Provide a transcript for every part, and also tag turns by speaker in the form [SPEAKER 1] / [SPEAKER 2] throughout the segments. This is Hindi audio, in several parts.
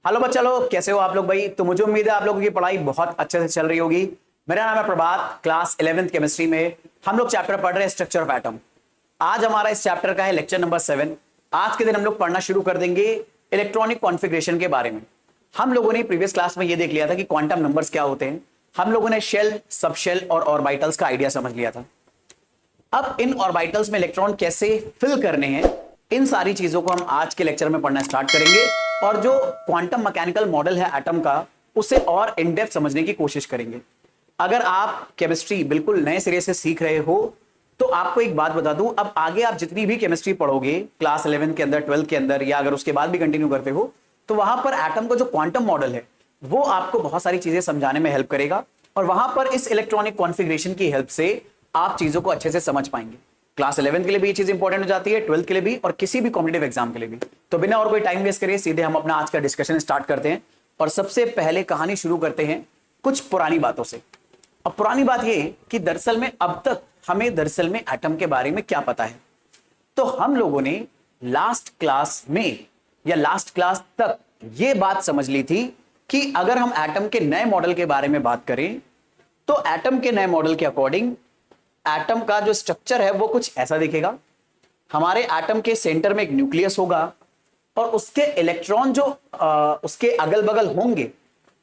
[SPEAKER 1] हेलो बच्चा लोग, कैसे हो आप लोग भाई। तो मुझे उम्मीद है आप लोगों की पढ़ाई बहुत अच्छे से चल रही होगी। मेरा नाम है प्रभात। क्लास 11th केमिस्ट्री में हम लोग चैप्टर पढ़ रहे हैं स्ट्रक्चर ऑफ एटम। आज हमारा इस चैप्टर का है लेक्चर नंबर 7। आज के दिन हम लोग पढ़ना शुरू कर देंगे इलेक्ट्रॉनिक कॉन्फ़िगरेशन के बारे में। हम लोगों ने प्रीवियस क्लास में यह देख लिया था कि क्वांटम नंबर्स क्या होते हैं। हम लोगों ने शेल, सबशेल और ऑर्बिटल्स का आइडिया समझ लिया था। अब इन ऑर्बिटल्स में इलेक्ट्रॉन कैसे फिल करने हैं, इन सारी चीजों को हम आज के लेक्चर में पढ़ना स्टार्ट करेंगे और जो क्वांटम मैकेनिकल मॉडल है एटम का, उसे और इन डेप्थ समझने की कोशिश करेंगे। अगर आप केमिस्ट्री बिल्कुल नए सिरे से सीख रहे हो तो आपको एक बात बता दूं, अब आगे आप जितनी भी केमिस्ट्री पढ़ोगे क्लास 11 के अंदर, 12 के अंदर, या अगर उसके बाद भी कंटिन्यू करते हो, तो वहां पर एटम का जो क्वांटम मॉडल है वो आपको बहुत सारी चीजें समझाने में हेल्प करेगा और वहां पर इस इलेक्ट्रॉनिक कॉन्फ़िगरेशन की हेल्प से आप चीजों को अच्छे से समझ पाएंगे। क्लास 11 के लिए भी ये चीज इंपॉर्टेंट हो जाती है, 12th के लिए भी और किसी भी कॉम्पिटिटिव एग्जाम के लिए भी। तो बिना और कोई टाइम वेस्ट करिए सीधे हम अपना आज का डिस्कशन स्टार्ट करते हैं और सबसे पहले कहानी शुरू करते हैं कुछ पुरानी बातों से। अब पुरानी बात ये कि दरअसल में अब तक हमें एटम के बारे में क्या पता है। तो हम लोगों ने लास्ट क्लास में या लास्ट क्लास तक ये बात समझ ली थी कि अगर हम एटम के नए मॉडल के बारे में बात करें तो एटम के नए मॉडल के अकॉर्डिंग एटम का जो स्ट्रक्चर है वो कुछ ऐसा दिखेगा। हमारे एटम के सेंटर में एक न्यूक्लियस होगा और उसके इलेक्ट्रॉन जो उसके अगल बगल होंगे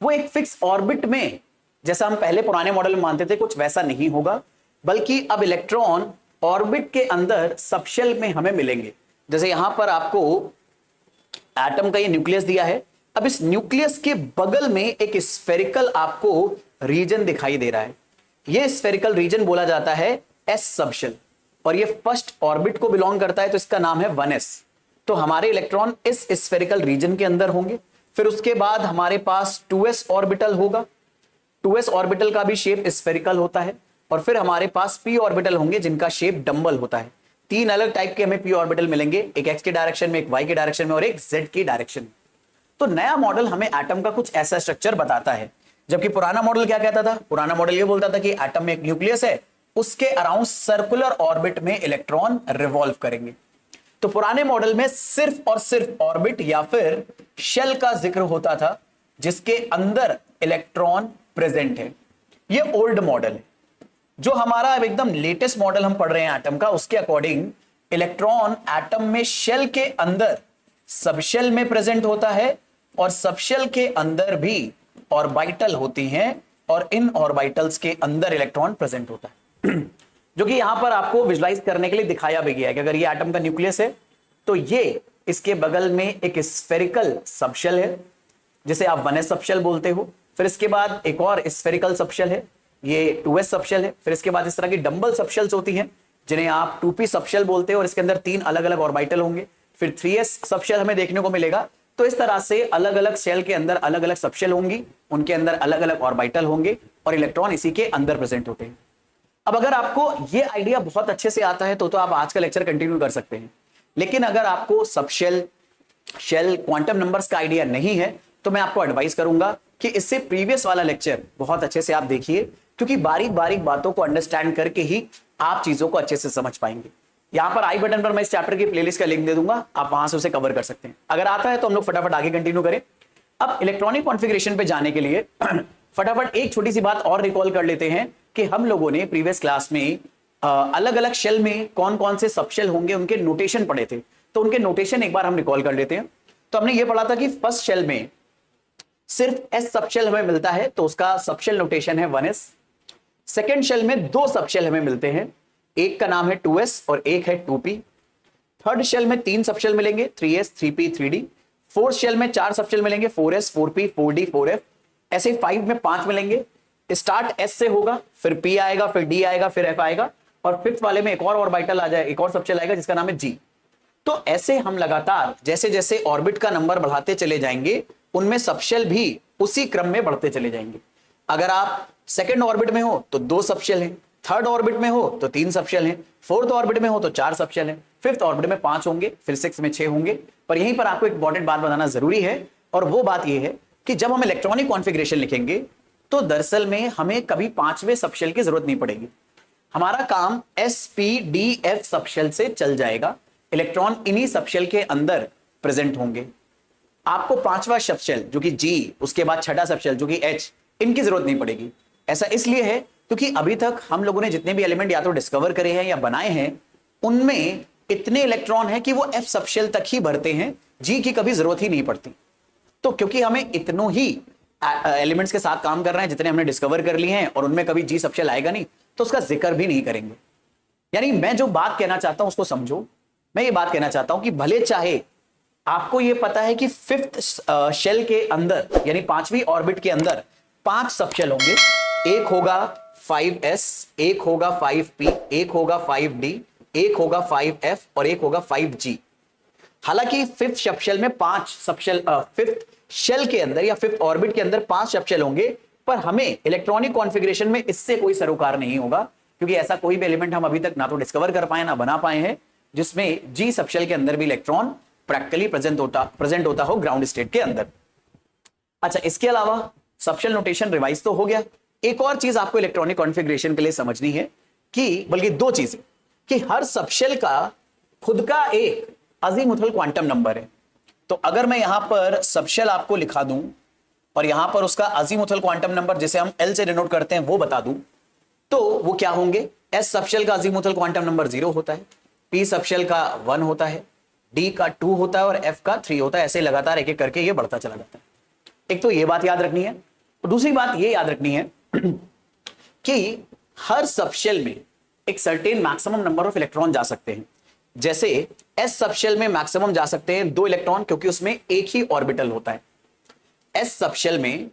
[SPEAKER 1] वो एक फिक्स ऑर्बिट में, जैसा हम पहले पुराने मॉडल में मानते थे, कुछ वैसा नहीं होगा, बल्कि अब इलेक्ट्रॉन ऑर्बिट के अंदर सबशेल में हमें मिलेंगे। जैसे यहां पर आपको एटम का ये न्यूक्लियस दिया है। अब इस न्यूक्लियस के बगल में एक स्फेरिकल आपको रीजन दिखाई दे रहा है। ये स्फेरिकल रीजन बोला जाता है एस सबशेल और ये फर्स्ट ऑर्बिट को बिलोंग करता है, तो इसका नाम है 1s। तो हमारे इलेक्ट्रॉन इस स्फेरिकल रीजन के अंदर होंगे। फिर उसके बाद हमारे पास 2s ऑर्बिटल होगा। 2s ऑर्बिटल का भी शेप स्फेरिकल होता है और फिर हमारे पास p ऑर्बिटल होंगे जिनका शेप डंबल होता है। तीन अलग टाइप के हमें p ऑर्बिटल मिलेंगे, एक x के डायरेक्शन में, एक y के डायरेक्शन में और एक z के डायरेक्शन में। तो नया मॉडल हमें एटम का कुछ ऐसा स्ट्रक्चर बताता है, जबकि पुराना मॉडल क्या कहता था? पुराना मॉडल ये बोलता था कि एटम में एक न्यूक्लियस है, उसके अराउंड सर्कुलर ऑर्बिट में इलेक्ट्रॉन रिवॉल्व करेंगे। तो पुराने मॉडल में सिर्फ और सिर्फ ऑर्बिट या फिर शेल का जिक्र होता था जिसके अंदर इलेक्ट्रॉन प्रेजेंट है। ये ओल्ड मॉडल है। जो हमारा अब एकदम लेटेस्ट मॉडल हम पढ़ रहे हैं एटम का, उसके अकॉर्डिंग इलेक्ट्रॉन एटम में शेल के अंदर सबशेल में प्रेजेंट होता है और सबशेल के अंदर भी ऑर्बिटल होती हैं और इन ऑर्बिटल्स के अंदर इलेक्ट्रॉन प्रेजेंट होता है जो कि यहां पर आपको विजुलाइज करने के लिए दिखाया भी गया है कि अगर ये एटम का न्यूक्लियस है तो ये इसके बगल में एक स्फेरिकल सबशेल है जिसे आप 1s सबशेल बोलते हो। फिर इसके बाद एक और स्फेरिकल सबशेल है, ये 2s सबशेल है। फिर इसके बाद इस तरह की डंबल सबशेल्स होती हैं जिन्हें आप 2p सबशेल बोलते हो और इसके अंदर तीन अलग अलग ऑर्बिटल होंगे। फिर 3s सबशेल हमें देखने को मिलेगा। तो इस तरह से अलग अलग शेल के अंदर अलग अलग सबशेल होंगी, उनके अंदर अलग अलग ऑर्बिटल होंगे और इलेक्ट्रॉन इसी के अंदर प्रेजेंट होते हैं। अब अगर आपको ये आइडिया बहुत अच्छे से आता है तो आप आज का लेक्चर कंटिन्यू कर सकते हैं। लेकिन अगर आपको सबशेल, शेल, क्वांटम नंबर्स का आइडिया नहीं है तो मैं आपको एडवाइस करूंगा कि इससे प्रीवियस वाला लेक्चर बहुत अच्छे से आप देखिए, क्योंकि बारीक बारीक बातों को अंडरस्टैंड करके ही आप चीजों को अच्छे से समझ पाएंगे। यहां पर आई बटन पर मैं इस चैप्टर की प्लेलिस्ट का लिंक दे दूंगा, आप वहां से उसे कवर कर सकते हैं। अगर आता है तो हम लोग फटाफट आगे कंटिन्यू करें। अब इलेक्ट्रॉनिक कॉन्फ़िगरेशन पे जाने के लिए फटाफट एक छोटी सी बात और रिकॉल कर लेते हैं कि हम लोगों ने प्रीवियस क्लास में अलग अलग शेल में कौन कौन से सबशेल होंगे उनके नोटेशन पढ़े थे। तो उनके नोटेशन एक बार हम रिकॉल कर लेते हैं। तो हमने ये पढ़ा था कि फर्स्ट शेल में सिर्फ एस सबशेल हमें मिलता है तो उसका सबशेल नोटेशन है 1s। सेकेंड शेल में दो सबशेल हमें मिलते हैं, एक का नाम है 2s और एक है 2p। थर्ड शेल में तीन सबशेल मिलेंगे, 3s, 3p, 3d। Fourth shell में चार सबशेल मिलेंगे, 4s, 4p, 4d, 4f। ऐसे 5 में 5 मिलेंगे। स्टार्ट s से होगा, फिर p आएगा, फिर d आएगा, फिर f आएगा और फिफ्थ वाले में एक और ऑर्बिटल आ जाए, एक और सबशेल आएगा जिसका नाम है g। तो ऐसे हम लगातार जैसे जैसे ऑर्बिट का नंबर बढ़ाते चले जाएंगे उनमें सबशेल भी उसी क्रम में बढ़ते चले जाएंगे। अगर आप सेकेंड ऑर्बिट में हो तो दो सबशेल हैं, थर्ड ऑर्बिट में हो तो तीन सबशेल हैं, फोर्थ ऑर्बिट में हो तो चार सबशेल हैं, फिफ्थ ऑर्बिट में 5 होंगे, फिर सिक्स में 6 होंगे। पर यहीं पर आपको एक इंपॉर्टेंट बात बताना जरूरी है और वो बात यह है कि जब हम इलेक्ट्रॉनिक कॉन्फ़िगरेशन लिखेंगे तो दरअसल में हमें कभी पांचवें सबशेल की जरूरत नहीं पड़ेगी। हमारा काम sp-d-f सबशेल से चल जाएगा। इलेक्ट्रॉन इन्हीं सबशेल के अंदर प्रेजेंट होंगे। आपको पांचवा सबशेल जो कि G, उसके बाद छठा सबशेल जो कि H, इनकी जरूरत नहीं पड़ेगी। ऐसा इसलिए है क्योंकि अभी तक हम लोगों ने जितने भी एलिमेंट या तो डिस्कवर करे हैं या बनाए हैं, उनमें इतने इलेक्ट्रॉन हैं कि वो F सबशेल तक ही भरते हैं, G की कभी जरूरत ही नहीं पड़ती। तो क्योंकि हमें इतनों ही एलिमेंट्स के साथ काम कर रहे हैं जितने हमने डिस्कवर कर लिए हैं, और उनमें कभी G सबशेल आएगा नहीं, तो उसका जिक्र भी नहीं करेंगे। यानी मैं जो बात कहना चाहता हूं उसको समझो। मैं ये बात कहना चाहता हूं कि भले चाहे आपको ये पता है कि फिफ्थ शेल के अंदर, यानी पांचवी ऑर्बिट के अंदर 5 सबशेल होंगे, एक होगा 5s, एक होगा 5p, एक होगा 5d, एक होगा 5f और एक होगा 5g। हालांकि फिफ्थ सबशेल में 5 सबशेल, फिफ्थ शेल के अंदर या फिफ्थ ऑर्बिट के अंदर 5 सबशेल होंगे, पर हमें इलेक्ट्रॉनिक कॉन्फ़िगरेशन में इससे कोई सरोकार नहीं होगा, क्योंकि ऐसा कोई भी एलिमेंट हम अभी तक ना तो डिस्कवर कर पाए ना बना पाए हैं जिसमें G सबशेल के अंदर भी इलेक्ट्रॉन प्रैक्टिकली प्रेजेंट होता हो ग्राउंड स्टेट के अंदर। अच्छा, इसके अलावा सबशेल नोटेशन रिवाइज तो हो गया। एक और चीज आपको इलेक्ट्रॉनिक कॉन्फ़िगरेशन के लिए समझनी है कि, बल्कि 2 चीजें, कि हर सबशेल का खुद का एक अजीमुथल क्वांटम नंबर है। तो अगर मैं यहां पर सबशेल आपको लिखा दूं और यहां पर उसका अजीमुथल क्वांटम नंबर जिसे हम L से डिनोट करते हैं वो बता दूं, तो वो क्या होंगे? S सबशेल का अजीमुथल क्वांटम नंबर 0 होता है, P सबशेल का 1 होता है, D का 2 होता है और F का 3 होता है। ऐसे लगातार एक एक करके ये बढ़ता चला जाता है। एक तो ये बात याद रखनी है, और दूसरी बात ये याद रखनी है कि हर सबशेल में एक certain maximum number of electron जा सकते हैं। जैसे S सबशेल में मैक्सिमम जा सकते हैं 2 इलेक्ट्रॉन, क्योंकि उसमें एक ही ऑर्बिटल होता है। S सबशेल में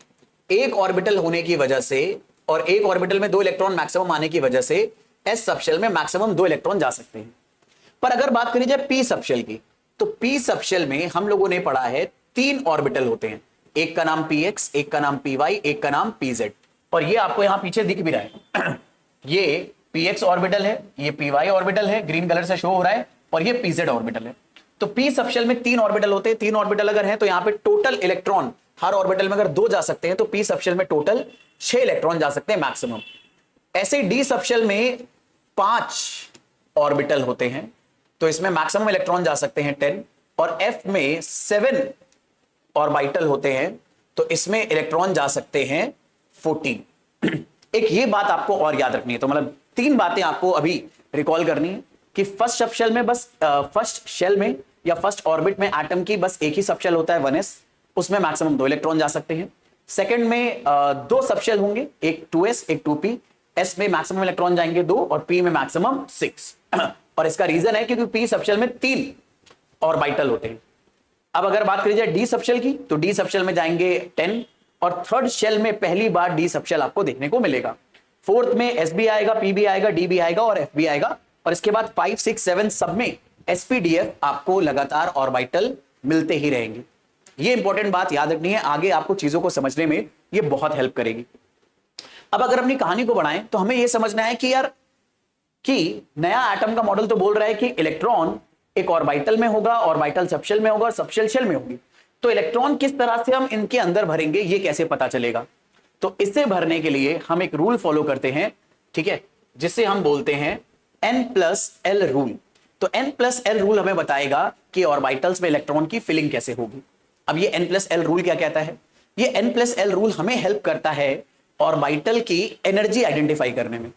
[SPEAKER 1] एक ऑर्बिटल होने की वजह से और एक ऑर्बिटल में 2 इलेक्ट्रॉन मैक्सिमम आने की वजह से S सबशेल में मैक्सिमम 2 इलेक्ट्रॉन जा सकते हैं। पर अगर बात करी जाए P सबशेल की, तो P सबशेल में हम लोगों ने पढ़ा है 3 ऑर्बिटल होते हैं, एक का नाम Px, एक का नाम Py, एक का नाम Pz। और ये आपको यहां पीछे दिख भी रहा है ये Px ऑर्बिटल है, ये Py ऑर्बिटल है, ग्रीन कलर से शो हो रहा है, और ये Pz ऑर्बिटल है। तो P सबशेल में 3 ऑर्बिटल होते हैं। 3 ऑर्बिटल अगर हैं तो यहां पे टोटल इलेक्ट्रॉन हर ऑर्बिटल में अगर 2 जा सकते हैं, तो P सबशेल में टोटल 6 इलेक्ट्रॉन जा सकते हैं मैक्सिमम। ऐसे D सबशेल में 5 ऑर्बिटल होते हैं, तो इसमें मैक्सिमम इलेक्ट्रॉन जा सकते हैं 10, और F में 7 ऑर्बिटल होते हैं, तो इसमें इलेक्ट्रॉन जा सकते हैं 14। एक ये बात आपको और याद रखनी है। तो मतलब 3 बातें आपको अभी रिकॉल करनी है कि फर्स्ट सबशेल में बस फर्स्ट शेल में या फर्स्ट ऑर्बिट में एटम की बस एक ही सबशेल होता है 1s, उसमें मैक्सिमम 2 इलेक्ट्रॉन जा सकते हैं। सेकंड में 2 सबशेल होंगे, एक 2s एक 2p, s में मैक्सिमम इलेक्ट्रॉन जाएंगे 2 और p में मैक्सिमम 6। और इसका रीजन है क्योंकि p सबशेल में 3 ऑर्बिटल होते हैं। अब अगर बात करी जाए D सबशेल की, तो D सबशेल में जाएंगे 10, और थर्ड शेल में पहली बार D सबशेल आपको देखने को मिलेगा। फोर्थ में S भी आएगा, P भी आएगा, D भी आएगा और F भी आएगा, और इसके बाद 5, 6, 7 सब में sp-df आपको लगातार ऑर्बिटल मिलते ही रहेंगे। ये इंपॉर्टेंट बात याद रखनी है, आगे आपको चीजों को समझने में ये बहुत हेल्प करेगी। अब अगर अपनी कहानी को बढ़ाएं तो हमें यह समझना है कि यार कि नया एटम का मॉडल तो बोल रहा है कि इलेक्ट्रॉन एक ऑर्बिटल में होगा, ऑर्बिटल सबशेल में होगा और सबशेल शेल में होगी। तो इलेक्ट्रॉन किस तरह से हम इनके अंदर भरेंगे ये कैसे पता चलेगा? तो इससे भरने के लिए हम एक रूल फॉलो करते हैं, ठीक है, जिसे हम बोलते हैं n+l रूल। तो n+l रूल हमें बताएगा कि ऑर्बिटल्स में इलेक्ट्रॉन की फिलिंग कैसे होगी। अब ये n+l रूल क्या कहता है? ये n+l रूल हमें हेल्प करता है ऑर्बिटल की एनर्जी आइडेंटिफाई करने में।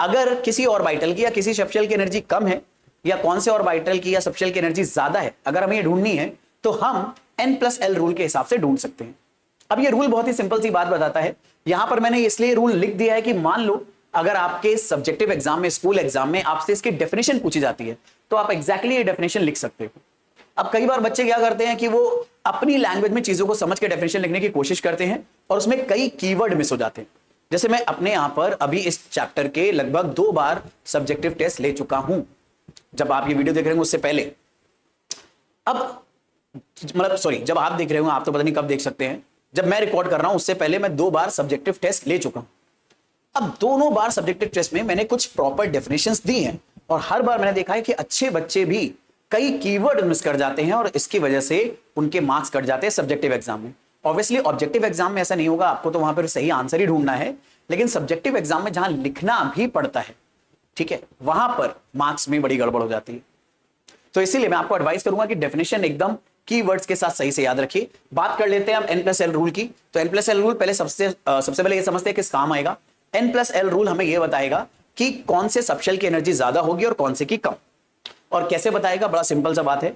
[SPEAKER 1] अगर किसी ऑर्बिटल की या किसी सबशेल की एनर्जी कम है, या कौन से ऑर्बिटल की या सबशेल की एनर्जी ज्यादा है, अगर हमें ये ढूंढनी है तो हम n+l रूल के हिसाब से ढूंढ सकते हैं। अब ये रूल बहुत ही सिंपल सी बात बताता है। यहां पर मैंने इसलिए रूल लिख दिया है कि मान लो अगर आपके सब्जेक्टिव एग्जाम में, स्कूल एग्जाम में आपसे इसकी डेफिनेशन पूछी जाती है, तो आप एग्जैक्टली ये डेफिनेशन लिख सकते हो। अब कई बार बच्चे क्या करते हैं कि वो अपनी लैंग्वेज में चीजों को समझ के डेफिनेशन लिखने की कोशिश करते हैं और उसमें कई कीवर्ड मिस हो जाते हैं। जैसे मैं अपने यहां पर अभी इस चैप्टर के लगभग 2 बार सब्जेक्टिव टेस्ट ले चुका हूं, जब आप ये वीडियो देख रहे होंगे उससे पहले। अब मतलब सॉरी, जब आप देख रहे हो, आप तो पता नहीं कब देख सकते हैं, जब मैं रिकॉर्ड कर रहा हूं उससे पहले मैं 2 बार सब्जेक्टिव टेस्ट ले चुका हूं। अब दोनों बार सब्जेक्टिव टेस्ट में मैंने कुछ प्रॉपर डेफिनेशंस दी हैं, और हर बार मैंने देखा है कि अच्छे बच्चे भी कई कीवर्ड मिस कर जाते हैं और इसकी वजह से उनके मार्क्स कट जाते हैं सब्जेक्टिव एग्जाम में। ऑब्वियसली ऑब्जेक्टिव एग्जाम में ऐसा नहीं होगा, आपको तो वहां पर सही आंसर ही ढूंढना है, लेकिन सब्जेक्टिव एग्जाम में जहां लिखना भी पड़ता है, ठीक है, वहां पर मार्क्स में बड़ी गड़बड़ हो जाती है। तो इसीलिए मैं आपको एडवाइस करूंगा कि डेफिनेशन एकदम कीवर्ड्स के साथ सही से याद रखिए। बात कर लेते हैं हम n प्लस एल रूल की। तो n प्लस एल रूल पहले सबसे पहले ये समझते हैं किस काम आएगा। n प्लस एल रूल हमें ये बताएगा कि कौन से सबशेल की एनर्जी ज्यादा होगी और कौन से की कम। और कैसे बताएगा, बड़ा सिंपल सा बात है।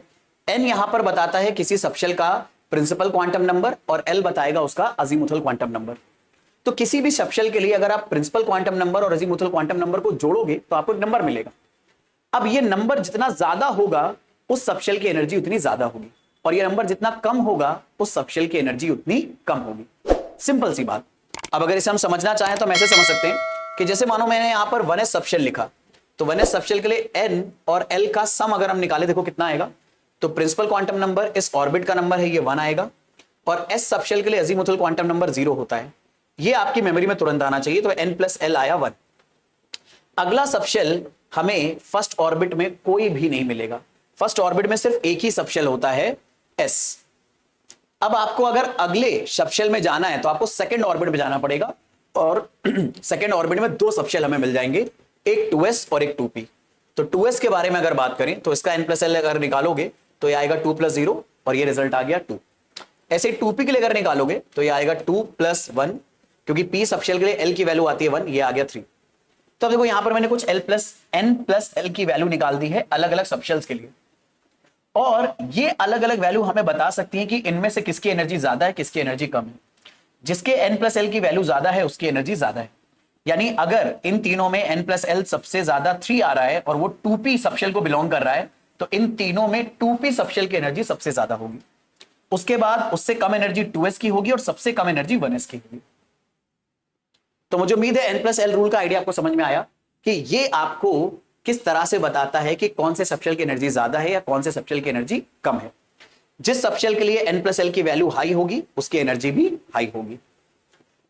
[SPEAKER 1] n यहां पर बताता है किसी सबशेल का प्रिंसिपल क्वांटम नंबर और l बताएगा उसका अजीमुथल क्वांटम नंबर। तो किसी भी सबशेल के लिए अगर आप प्रिंसिपल क्वांटम नंबर और अजीमुथल क्वांटम नंबर को जोड़ोगे तो आपको एक नंबर मिलेगा। अब ये नंबर जितना ज्यादा होगा उस सबशेल की एनर्जी उतनी ज्यादा होगी, और ये नंबर जितना कम होगा उस सबशेल की एनर्जी उतनी कम होगी। सिंपल सी बात। अब अगर इसे हम समझना चाहें तो हम ऐसे समझ सकते हैं कि जैसे मानो मैंने यहां पर 1s सबशेल लिखा, तो 1s सबशेल के लिए n और l का सम अगर हम निकाले, देखो कितना आएगा। तो प्रिंसिपल क्वांटम नंबर इस ऑर्बिट का नंबर है, ये 1 आएगा, और s सबशेल के लिए अजीमुथल क्वांटम नंबर 0 होता है। ये आपकी मेमोरी में तुरंत आना चाहिए। तो n प्लस l आया 1। अगला सबशेल हमें फर्स्ट ऑर्बिट में कोई भी नहीं मिलेगा। फर्स्ट ऑर्बिट में सिर्फ एक ही सबशेल होता है s। अब आपको अगर अगले सबशेल में जाना है तो आपको सेकंड ऑर्बिट में जाना पड़ेगा, और सेकंड ऑर्बिट में दो सबशेल हमें मिल जाएंगे, एक 2s और एक 2p। तो 2s के बारे में अगर बात करें तो इसका n प्लस एल अगर निकालोगे तो ये आएगा 2 प्लस 0, और ये रिजल्ट आ गया 2। ऐसे 2p के लिए अगर निकालोगे तो ये आएगा 2 प्लस 1, क्योंकि p सबशेल के लिए l की वैल्यू आती है 1, ये आ गया 3। तो अब देखो यहां पर मैंने कुछ n प्लस l की वैल्यू निकाल दी है अलग अलग सबशेल्स के लिए, और ये अलग अलग वैल्यू हमें बता सकती है कि इनमें से किसकी एनर्जी ज्यादा है, किसकी एनर्जी कम है। जिसके n प्लस एल की वैल्यू ज्यादा है उसकी एनर्जी ज्यादा है। यानी अगर इन तीनों में n प्लस एल सबसे ज्यादा 3 आ रहा है और वो 2p सबशेल को बिलोंग कर रहा है, तो इन तीनों में 2p सबशेल की एनर्जी सबसे ज्यादा होगी। उसके बाद उससे कम एनर्जी 2s की होगी और सबसे कम एनर्जी 1s की होगी। तो मुझे उम्मीद है n प्लस एल रूल का आइडिया आपको समझ में आया कि ये आपको किस तरह से बताता है कि कौन से सबशेल की एनर्जी ज्यादा है या कौन से सबशेल की एनर्जी कम है। जिस सबशेल के लिए n प्लस एल की वैल्यू हाई होगी उसकी एनर्जी भी हाई होगी।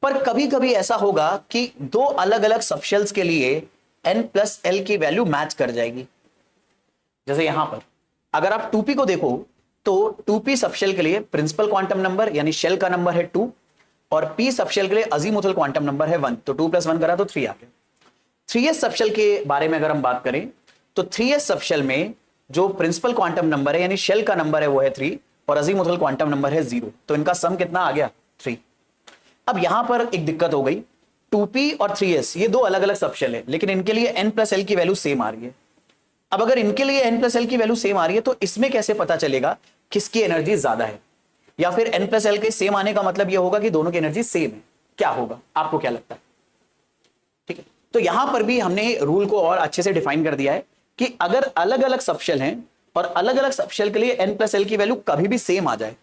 [SPEAKER 1] पर कभी कभी ऐसा होगा कि दो अलग अलग सबशेल्स के लिए n प्लस एल की वैल्यू मैच कर जाएगी। जैसे यहां पर अगर आप 2p को देखो तो 2p सबशेल के लिए प्रिंसिपल क्वांटम नंबर यानी शेल का नंबर है 2, और p सबशेल के लिए अजीमुथल क्वांटम नंबर है 1। तो 2 प्लस 1 करा तो 3 आ गया। 3s सबशेल के बारे में अगर हम बात करें तो 3s सबशेल में जो प्रिंसिपल क्वांटम नंबर है यानी शेल का नंबर है वो है 3, और अजीमुथल क्वांटम नंबर है 0। तो इनका सम कितना आ गया, 3। अब यहां पर एक दिक्कत हो गई, 2p और 3s ये दो अलग अलग सबशेल है, लेकिन इनके लिए n प्लस एल की वैल्यू सेम आ रही है। अब अगर इनके लिए n प्लस एल की वैल्यू सेम आ रही है तो इसमें कैसे पता चलेगा किसकी एनर्जी ज्यादा है, या फिर n प्लस एल के सेम आने का मतलब यह होगा कि दोनों की एनर्जी सेम है। क्या होगा, आपको क्या लगता है? ठीक है, तो यहां पर भी हमने रूल को और अच्छे से डिफाइन कर दिया है कि अगर अलग अलग सबशेल हैं और अलग अलग सबशेल के लिए n प्लस एल की वैल्यू कभी भी सेम आ जाए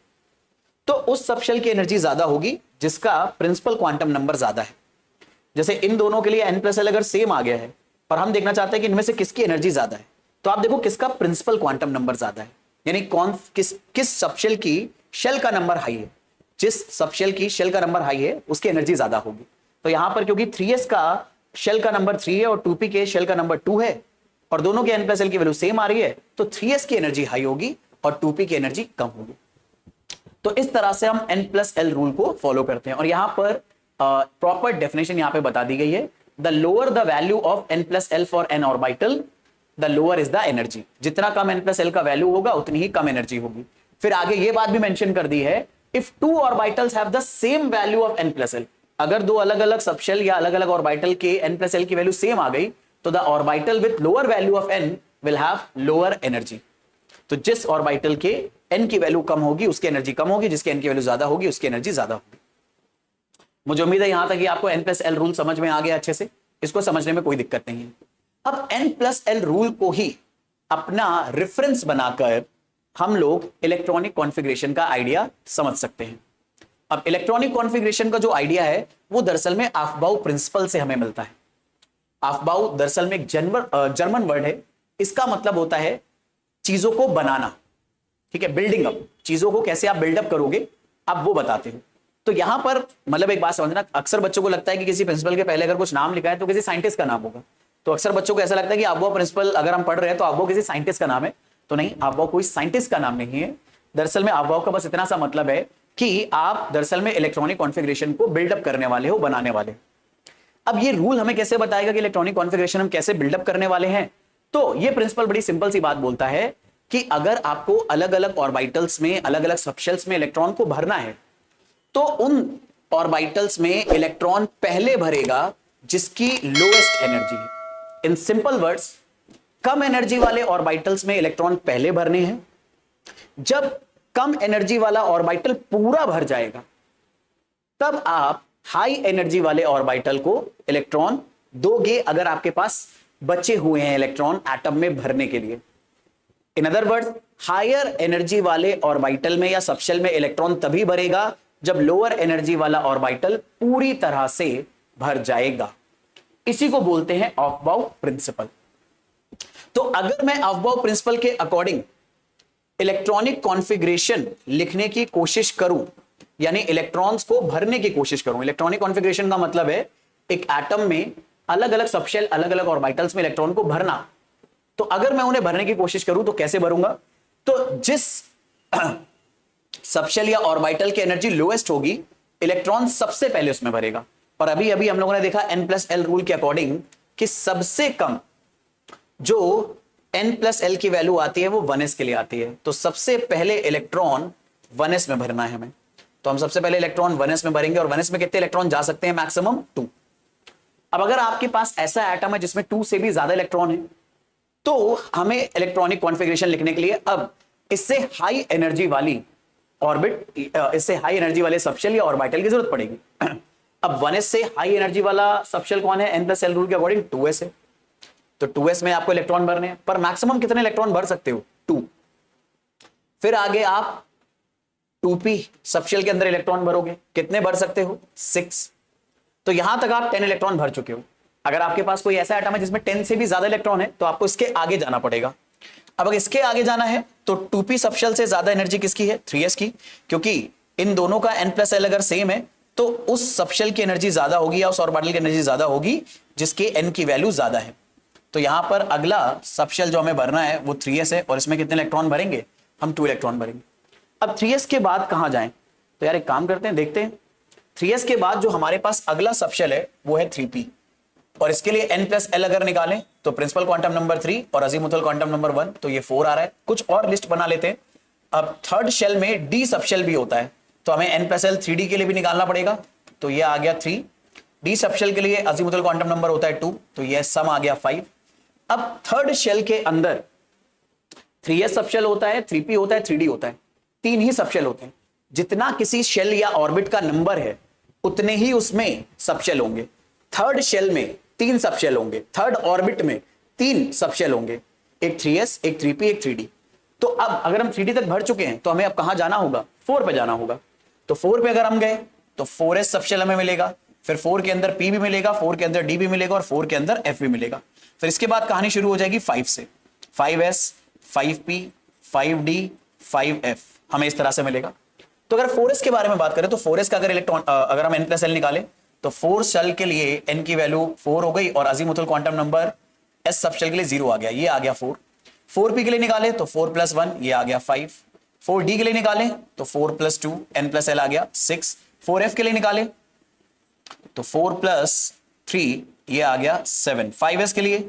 [SPEAKER 1] तो उस सबशेल की एनर्जी ज्यादा होगी जिसका प्रिंसिपल क्वांटम नंबर ज्यादा है। जैसे इन दोनों के लिए n प्लस एल अगर सेम आ गया है और हम देखना चाहते हैं कि इनमें से किसकी एनर्जी ज्यादा है, तो आप देखो किसका प्रिंसिपल क्वांटम नंबर ज्यादा है, यानी कौन किस सबशेल की शेल का नंबर हाई है। जिस सबशेल की शेल का नंबर हाई है उसकी एनर्जी ज्यादा होगी। तो यहां पर क्योंकि 3s का शेल का नंबर 3 है और 2p के शेल का नंबर 2 है और दोनों के n प्लस एल की वैल्यू सेम आ रही है, तो 3s की एनर्जी हाई होगी और 2p की एनर्जी कम होगी। तो इस तरह से हम n प्लस एल रूल को फॉलो करते हैं, और यहां पर प्रॉपर डेफिनेशन यहां पे बता दी गई है। The lower the value of n plus L for n orbital the lower is the energy. जितना कम n प्लस एल का वैल्यू होगा उतनी ही कम एनर्जी होगी। फिर आगे ये बात भी मेंशन कर दी है, if two orbitals have the same value of n plus L, अगर दो अलग अलग सबशेल या अलग अलग ऑर्बिटल के n प्लस एल की वैल्यू सेम आ गई तो the orbital with lower value of n will have lower energy. तो जिस ऑर्बिटल के n की वैल्यू कम होगी उसकी एनर्जी कम होगी, जिसकी n की वैल्यू ज्यादा होगी उसकी एनर्जी ज्यादा होगी। मुझे उम्मीद है यहां तक कि आपको n प्लस एल रूल समझ में आ गया अच्छे से, इसको समझने में कोई दिक्कत नहीं है। अब n प्लस एल रूल को ही अपना रेफरेंस बनाकर हम लोग इलेक्ट्रॉनिक कॉन्फ़िगरेशन का आइडिया समझ सकते हैं। अब इलेक्ट्रॉनिक कॉन्फ़िगरेशन का जो आइडिया है वो दरअसल में आफबाउ प्रिंसिपल से हमें मिलता है। आफबाउ दरअसल में एक जर्मन वर्ड है, इसका मतलब होता है चीजों को बनाना। ठीक है, बिल्डिंग अप, चीजों को कैसे आप बिल्डअप करोगे आप वो बताते हो। तो यहां पर मतलब एक बात समझना, अक्सर बच्चों को लगता है कि किसी प्रिंसिपल के पहले अगर कुछ नाम लिखा है तो किसी साइंटिस्ट का नाम होगा। तो अक्सर बच्चों को ऐसा लगता है कि आफबाउ प्रिंसिपल अगर हम पढ़ रहे हैं तो आफबाउ किसी साइंटिस्ट का नाम है। तो नहीं, आफबाउ कोई साइंटिस्ट का नाम नहीं है। दरअसल में आफबाउ का बस इतना सा मतलब है कि आप दरअसल में इलेक्ट्रॉनिक कॉन्फ़िगरेशन को बिल्डअप करने वाले हो, बनाने वाले। अब ये रूल हमें कैसे बताएगा कि इलेक्ट्रॉनिक कॉन्फ़िगरेशन हम कैसे बिल्डअप करने वाले हैं? तो ये प्रिंसिपल बड़ी सिंपल सी बात बोलता है कि अगर आपको अलग अलग ऑर्बिटल्स में, अलग अलग सबशेल्स में इलेक्ट्रॉन को भरना है, तो उन ऑर्बिटल्स में इलेक्ट्रॉन पहले भरेगा जिसकी लोएस्ट एनर्जी है। In simple words, come energy वाले ऑर्बिटल्स में इलेक्ट्रॉन पहले भरने हैं। जब कम एनर्जी वाला ऑर्बिटल पूरा भर जाएगा, तब आप हाई एनर्जी वाले ऑर्बिटल को इलेक्ट्रॉन दोगे, अगर आपके पास बचे हुए हैं इलेक्ट्रॉन एटम में भरने के लिए। In other words, higher energy वाले ऑर्बिटल में या सबशेल में इलेक्ट्रॉन तभी भरेगा जब लोअर एनर्जी वाला ऑर्बिटल पूरी तरह से भर जाएगा। इसी को बोलते हैं ऑफबाउ प्रिंसिपल। तो अगर मैं ऑफबाउ प्रिंसिपल के अकॉर्डिंग इलेक्ट्रॉनिक कॉन्फ़िगरेशन लिखने की कोशिश करूं, यानी इलेक्ट्रॉन्स को भरने की कोशिश करूं, इलेक्ट्रॉनिक कॉन्फ़िगरेशन का मतलब है एक एटम में अलग अलग सबशेल, अलग अलग ऑर्बिटल्स में इलेक्ट्रॉन को भरना। तो अगर मैं उन्हें भरने की कोशिश करूं तो कैसे भरूंगा? तो जिस सबशेल या ऑर्बिटल की एनर्जी लोएस्ट होगी, इलेक्ट्रॉन सबसे पहले उसमें भरेगा। और अभी अभी हम लोगों ने देखा n+l रूल के अकॉर्डिंग कि सबसे कम जो n+l की वैल्यू आती है वो 1s के लिए आती है। तो सबसे पहले इलेक्ट्रॉन 1s में भरना है हमें। तो हम सबसे पहले इलेक्ट्रॉन 1s में भरेंगे, और 1s में कितने इलेक्ट्रॉन जा सकते हैं? मैक्सिमम 2। अब अगर आपके पास ऐसा एटम है जिसमें 2 से भी ज्यादा इलेक्ट्रॉन है, तो हमें इलेक्ट्रॉनिक कॉन्फ़िगरेशन लिखने के लिए अब इससे हाई एनर्जी वाली ऑर्बिट, इससे हाई एनर्जी वाले सबशेल या ऑर्बिटल की जरूरत पड़ेगी। अब 1s से हाई एनर्जी वाला सबशेल कौन है? n+l रूल के अकॉर्डिंग 2s है। तो 2s में आपको इलेक्ट्रॉन भरने हैं, पर मैक्सिमम कितने इलेक्ट्रॉन भर सकते हो? 2। फिर आगे आप 2p सबशेल के अंदर इलेक्ट्रॉन भरोगे, कितने भर सकते हो? 6। तो यहां तक आप 10 इलेक्ट्रॉन भर चुके हो। अगर आपके पास कोई ऐसा एटम है जिसमें 10 से भी ज्यादा इलेक्ट्रॉन है, तो आपको इसके आगे जाना पड़ेगा। अब अगर इसके आगे जाना है तो 2p सबशेल से ज्यादा एनर्जी किसकी है? 3s की, क्योंकि इन दोनों का n+l अगर सेम है तो उस सबशेल की एनर्जी ज्यादा होगी या उस ऑर्बिटल की एनर्जी ज्यादा होगी जिसके n की वैल्यू ज्यादा है। तो यहां पर अगला सबशेल जो हमें भरना है वो 3s है, और इसमें कितने इलेक्ट्रॉन भरेंगे? हम 2 इलेक्ट्रॉन भरेंगे। अब 3s के बाद कहां जाएं? तो यार एक काम करते हैं, देखते हैं। 3s के बाद जो हमारे पास अगला सबशेल है वो है 3p, और इसके लिए n+l अगर निकालें तो प्रिंसिपल क्वांटम नंबर 3 और अजीमुथल क्वांटम नंबर 1, तो ये 4 आ रहा है। कुछ और लिस्ट बना लेते हैं। अब थर्ड शेल में d सबशेल भी होता है, तो हमें n+l 3d के लिए भी निकालना पड़ेगा। तो ये आ गया 3। d सबशेल के लिए अजीमुथल क्वांटम नंबर होता है 2, तो ये सम आ गया 5। अब थर्ड शेल के अंदर 3s सबशेल होता है, 3p होता है, 3d होता है। 3 ही सबशेल होते हैं। जितना किसी शेल या ऑर्बिट का नंबर है उतने ही उसमें सबशेल होंगे। थर्ड शेल में 3 सबशेल होंगे, थर्ड ऑर्बिट में 3 सबशेल होंगे, एक 3s, एक 3p, एक 3d। तो अब अगर हम 3d तक भर चुके हैं तो हमें अब कहां जाना होगा? 4 पे जाना होगा। तो 4 पे अगर हम गए तो 4s सबशेल हमें मिलेगा, फिर 4 के अंदर p भी मिलेगा, 4 के अंदर d भी मिलेगा, और 4 के अंदर f भी मिलेगा। फिर इसके बाद कहानी शुरू हो जाएगी 5 से। 5s, 5p, 5d, 5f हमें इस तरह से मिलेगा। तो अगर 4s के बारे में बात करें तो 4s का अगर इलेक्ट्रॉन, अगर हम n+l निकालें तो 4 शेल के लिए n की वैल्यू 4 हो गई, और azimuthal quantum number s subshell के लिए 0 आ गया, ये आ गया 4। 4p के लिए निकाले तो 4 + 1, ये आ गया 5। 4d के लिए निकाले तो 4 + 2, n+l आ गया 6। 4f के लिए निकाले तो 4 + 3, ये आ गया 7। 5s के लिए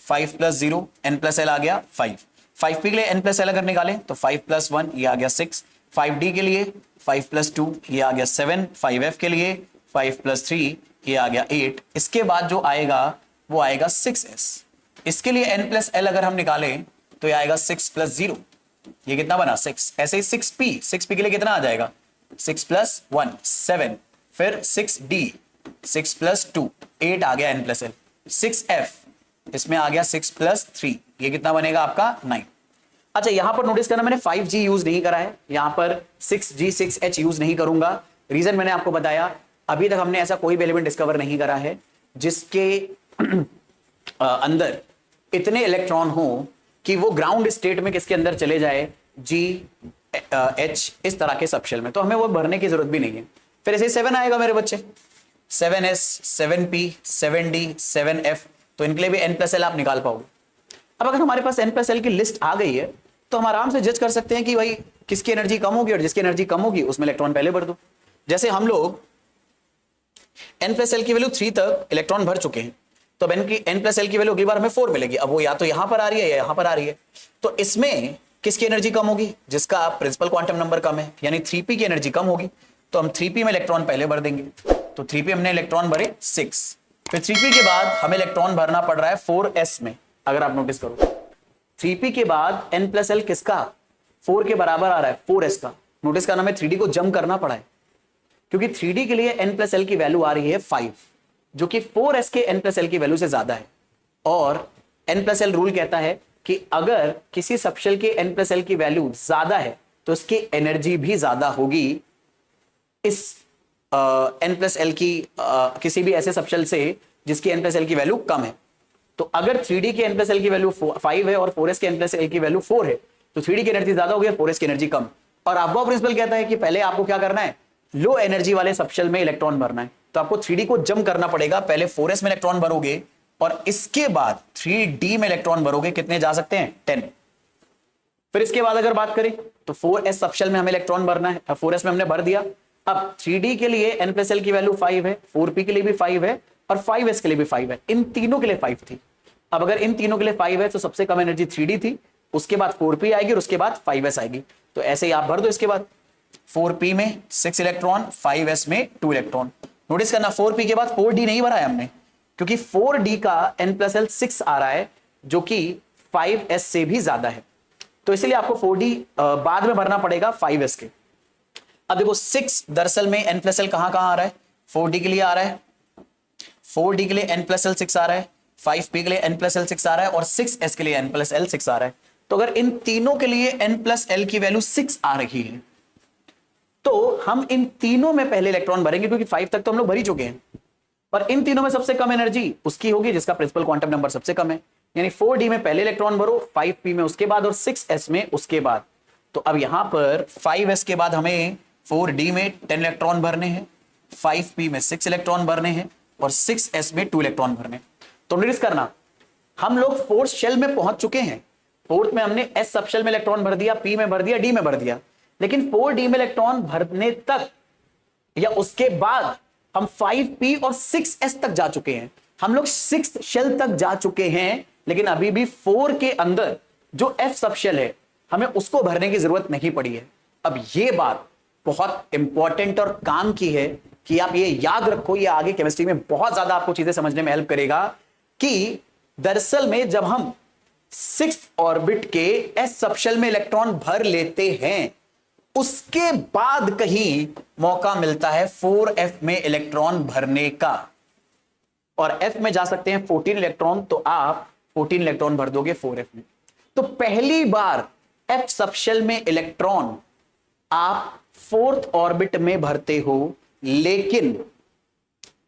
[SPEAKER 1] 5 + 0, n+l आ गया 5। 5p के लिए n+l अगर निकाले तो 5 + 1, ये आ गया 6। 5d के लिए 5 + 2, ये आ गया 7। 5f के लिए 5 + 3, ये आ गया 8। इसके बाद जो आएगा वो आएगा 6s। इसके लिए n+l अगर हम निकालें तो ये आएगा 6 + 0, ये कितना बना? 6। ऐसे ही 6p के लिए कितना आ जाएगा? 6 + 1, 7। फिर 6d, 6 + 2, 8 आ गया n+l। 6f, इसमें आ गया 6 + 3, ये कितना बनेगा आपका? 9। अच्छा, यहां पर नोटिस करना, मैंने 5g यूज नहीं करा है, यहां पर 6g 6h यूज नहीं करूंगा। रीजन मैंने आपको बताया, अभी तक हमने ऐसा कोई भी एलिमेंट डिस्कवर नहीं करा है जिसके अंदर इतने इलेक्ट्रॉन हो कि वो ग्राउंड स्टेट में किसके अंदर चले जाए? g h इस तरह के सबशेल में, तो हमें वो भरने की जरूरत भी नहीं है। फिर ऐसे 7 आएगा मेरे बच्चे, 7s, 7p, 7d, 7f, तो इनके लिए भी n+l आप निकाल पाओगे। अब अगर हमारे पास n+l की लिस्ट आ गई है तो हम आराम से जज कर सकते हैं कि भाई किसकी एनर्जी कम होगी, और जिसकी एनर्जी कम होगी उसमें इलेक्ट्रॉन पहले भर दो। जैसे हम लोग n+l की वैल्यू 3 तक इलेक्ट्रॉन भर चुके हैं, तो अब n+l की वैल्यू अगली बार हमें 4 मिलेगी। अब वो या तो यहां पर आ रही है या यहां पर आ रही है, तो इसमें किसकी एनर्जी कम होगी? जिसका प्रिंसिपल क्वांटम नंबर कम है, यानी 3p की एनर्जी कम होगी। तो हम 3p में इलेक्ट्रॉन पहले भर देंगे। तो 3p हमने इलेक्ट्रॉन भरे 6, फिर 3p के बाद हमें इलेक्ट्रॉन भरना पड़ रहा है 4s में। अगर आप नोटिस करो 3p के बाद n प्लस एल किसका 4 के बराबर आ रहा है, 4s का। नोटिस करना, हमें 3d को जम करना पड़ा है, क्योंकि 3d के लिए n प्लस एल की वैल्यू आ रही है 5, जो कि 4s के n प्लस एल की वैल्यू से ज्यादा है। और n प्लस एल रूल कहता है कि अगर किसी सबशेल के n प्लस एल की वैल्यू ज्यादा है तो इसकी एनर्जी भी ज्यादा होगी इस n प्लस एल की किसी भी ऐसे सबशेल से जिसकी n प्लस एल की वैल्यू कम है। तो अगर 3d की n प्लस एल की वैल्यू 5 है और 4s के n प्लस एल की वैल्यू 4 है, तो 3d की एनर्जी ज्यादा होगी और 4s की एनर्जी कम। और अबॉव प्रिंसिपल कहता है कि पहले आपको क्या करना है, लो एनर्जी वाले सबशेल में इलेक्ट्रॉन भरना है। तो आपको 3d को जम करना पड़ेगा, पहले 4s में इलेक्ट्रॉन भरोगे और इसके बाद 3d में इलेक्ट्रॉन भरोगे। कितने जा सकते हैं? 10। फिर इसके बाद अगर बात करें तो 4s सबशेल में हमें इलेक्ट्रॉन भरना है, 4s में हमने भर दिया। अब 3d के लिए n प्लस एल की वैल्यू 5 है, 4p के लिए भी 5 है और 5s के लिए भी 5 है। इन तीनों के लिए 5 थी। अब अगर इन तीनों के लिए 5 है तो सबसे कम एनर्जी 3d थी, उसके बाद 4p आएगी और उसके बाद 5s आएगी। तो ऐसे ही आप भर दो। इसके बाद 4p में 6 इलेक्ट्रॉन, 5s में 2 इलेक्ट्रॉन। नोटिस करना 4p के बाद 4d नहीं भरा है हमने, क्योंकि 4d का n प्लस एल 6 आ रहा है, जो कि 5s से भी ज्यादा है। तो इसलिए आपको 4d बाद में भरना पड़ेगा 5s के। अब देखो 6 दरअसल में n प्लस एल कहां कहां आ रहा है, 4d के लिए आ रहा है, 4d के लिए n प्लस एल 6 आ रहा है, 5p के लिए n प्लस एल 6 आ रहा है और 6s के लिए n प्लस एल 6 आ रहा है। तो अगर इन तीनों के लिए n प्लस एल की वैल्यू 6 आ रही है तो हम इन तीनों में पहले इलेक्ट्रॉन भरेंगे, क्योंकि 5 तक तो हम लोग भर ही चुके हैं। और इन तीनों में सबसे कम एनर्जी उसकी होगी जिसका प्रिंसिपल क्वांटम नंबर सबसे कम है, यानी 4d में पहले इलेक्ट्रॉन भरो, 5p में उसके बाद और 6s में उसके बाद। तो अब यहां पर 5s के बाद हमें 4d में 10 इलेक्ट्रॉन भरने हैं, 5p में 6 इलेक्ट्रॉन भरने हैं और 6s में 2 इलेक्ट्रॉन भरने। तो नोटिस करना, हम लोग फोर्थ शेल में पहुंच चुके हैं। फोर्थ में हमने s सबशेल में इलेक्ट्रॉन भर दिया, p में भर दिया, d में भर दिया, लेकिन 4d में इलेक्ट्रॉन भरने तक या उसके बाद हम 5p और 6s तक जा चुके हैं। हम लोग 6th शेल तक जा चुके हैं, लेकिन अभी भी 4 के अंदर जो f सबशेल है हमें उसको भरने की जरूरत नहीं पड़ी है। अब ये बात बहुत इंपॉर्टेंट और काम की है कि आप ये याद रखो, ये आगे केमिस्ट्री में बहुत ज्यादा आपको चीजें समझने में हेल्प करेगा कि दरअसल में जब हम 6th ऑर्बिट के s सबशेल में इलेक्ट्रॉन भर लेते हैं, उसके बाद कहीं मौका मिलता है 4f में इलेक्ट्रॉन भरने का, और f में जा सकते हैं 14 इलेक्ट्रॉन, तो आप 14 इलेक्ट्रॉन भर दोगे 4f में। तो पहली बार f सबशेल में इलेक्ट्रॉन आप 4th ऑर्बिट में भरते हो, लेकिन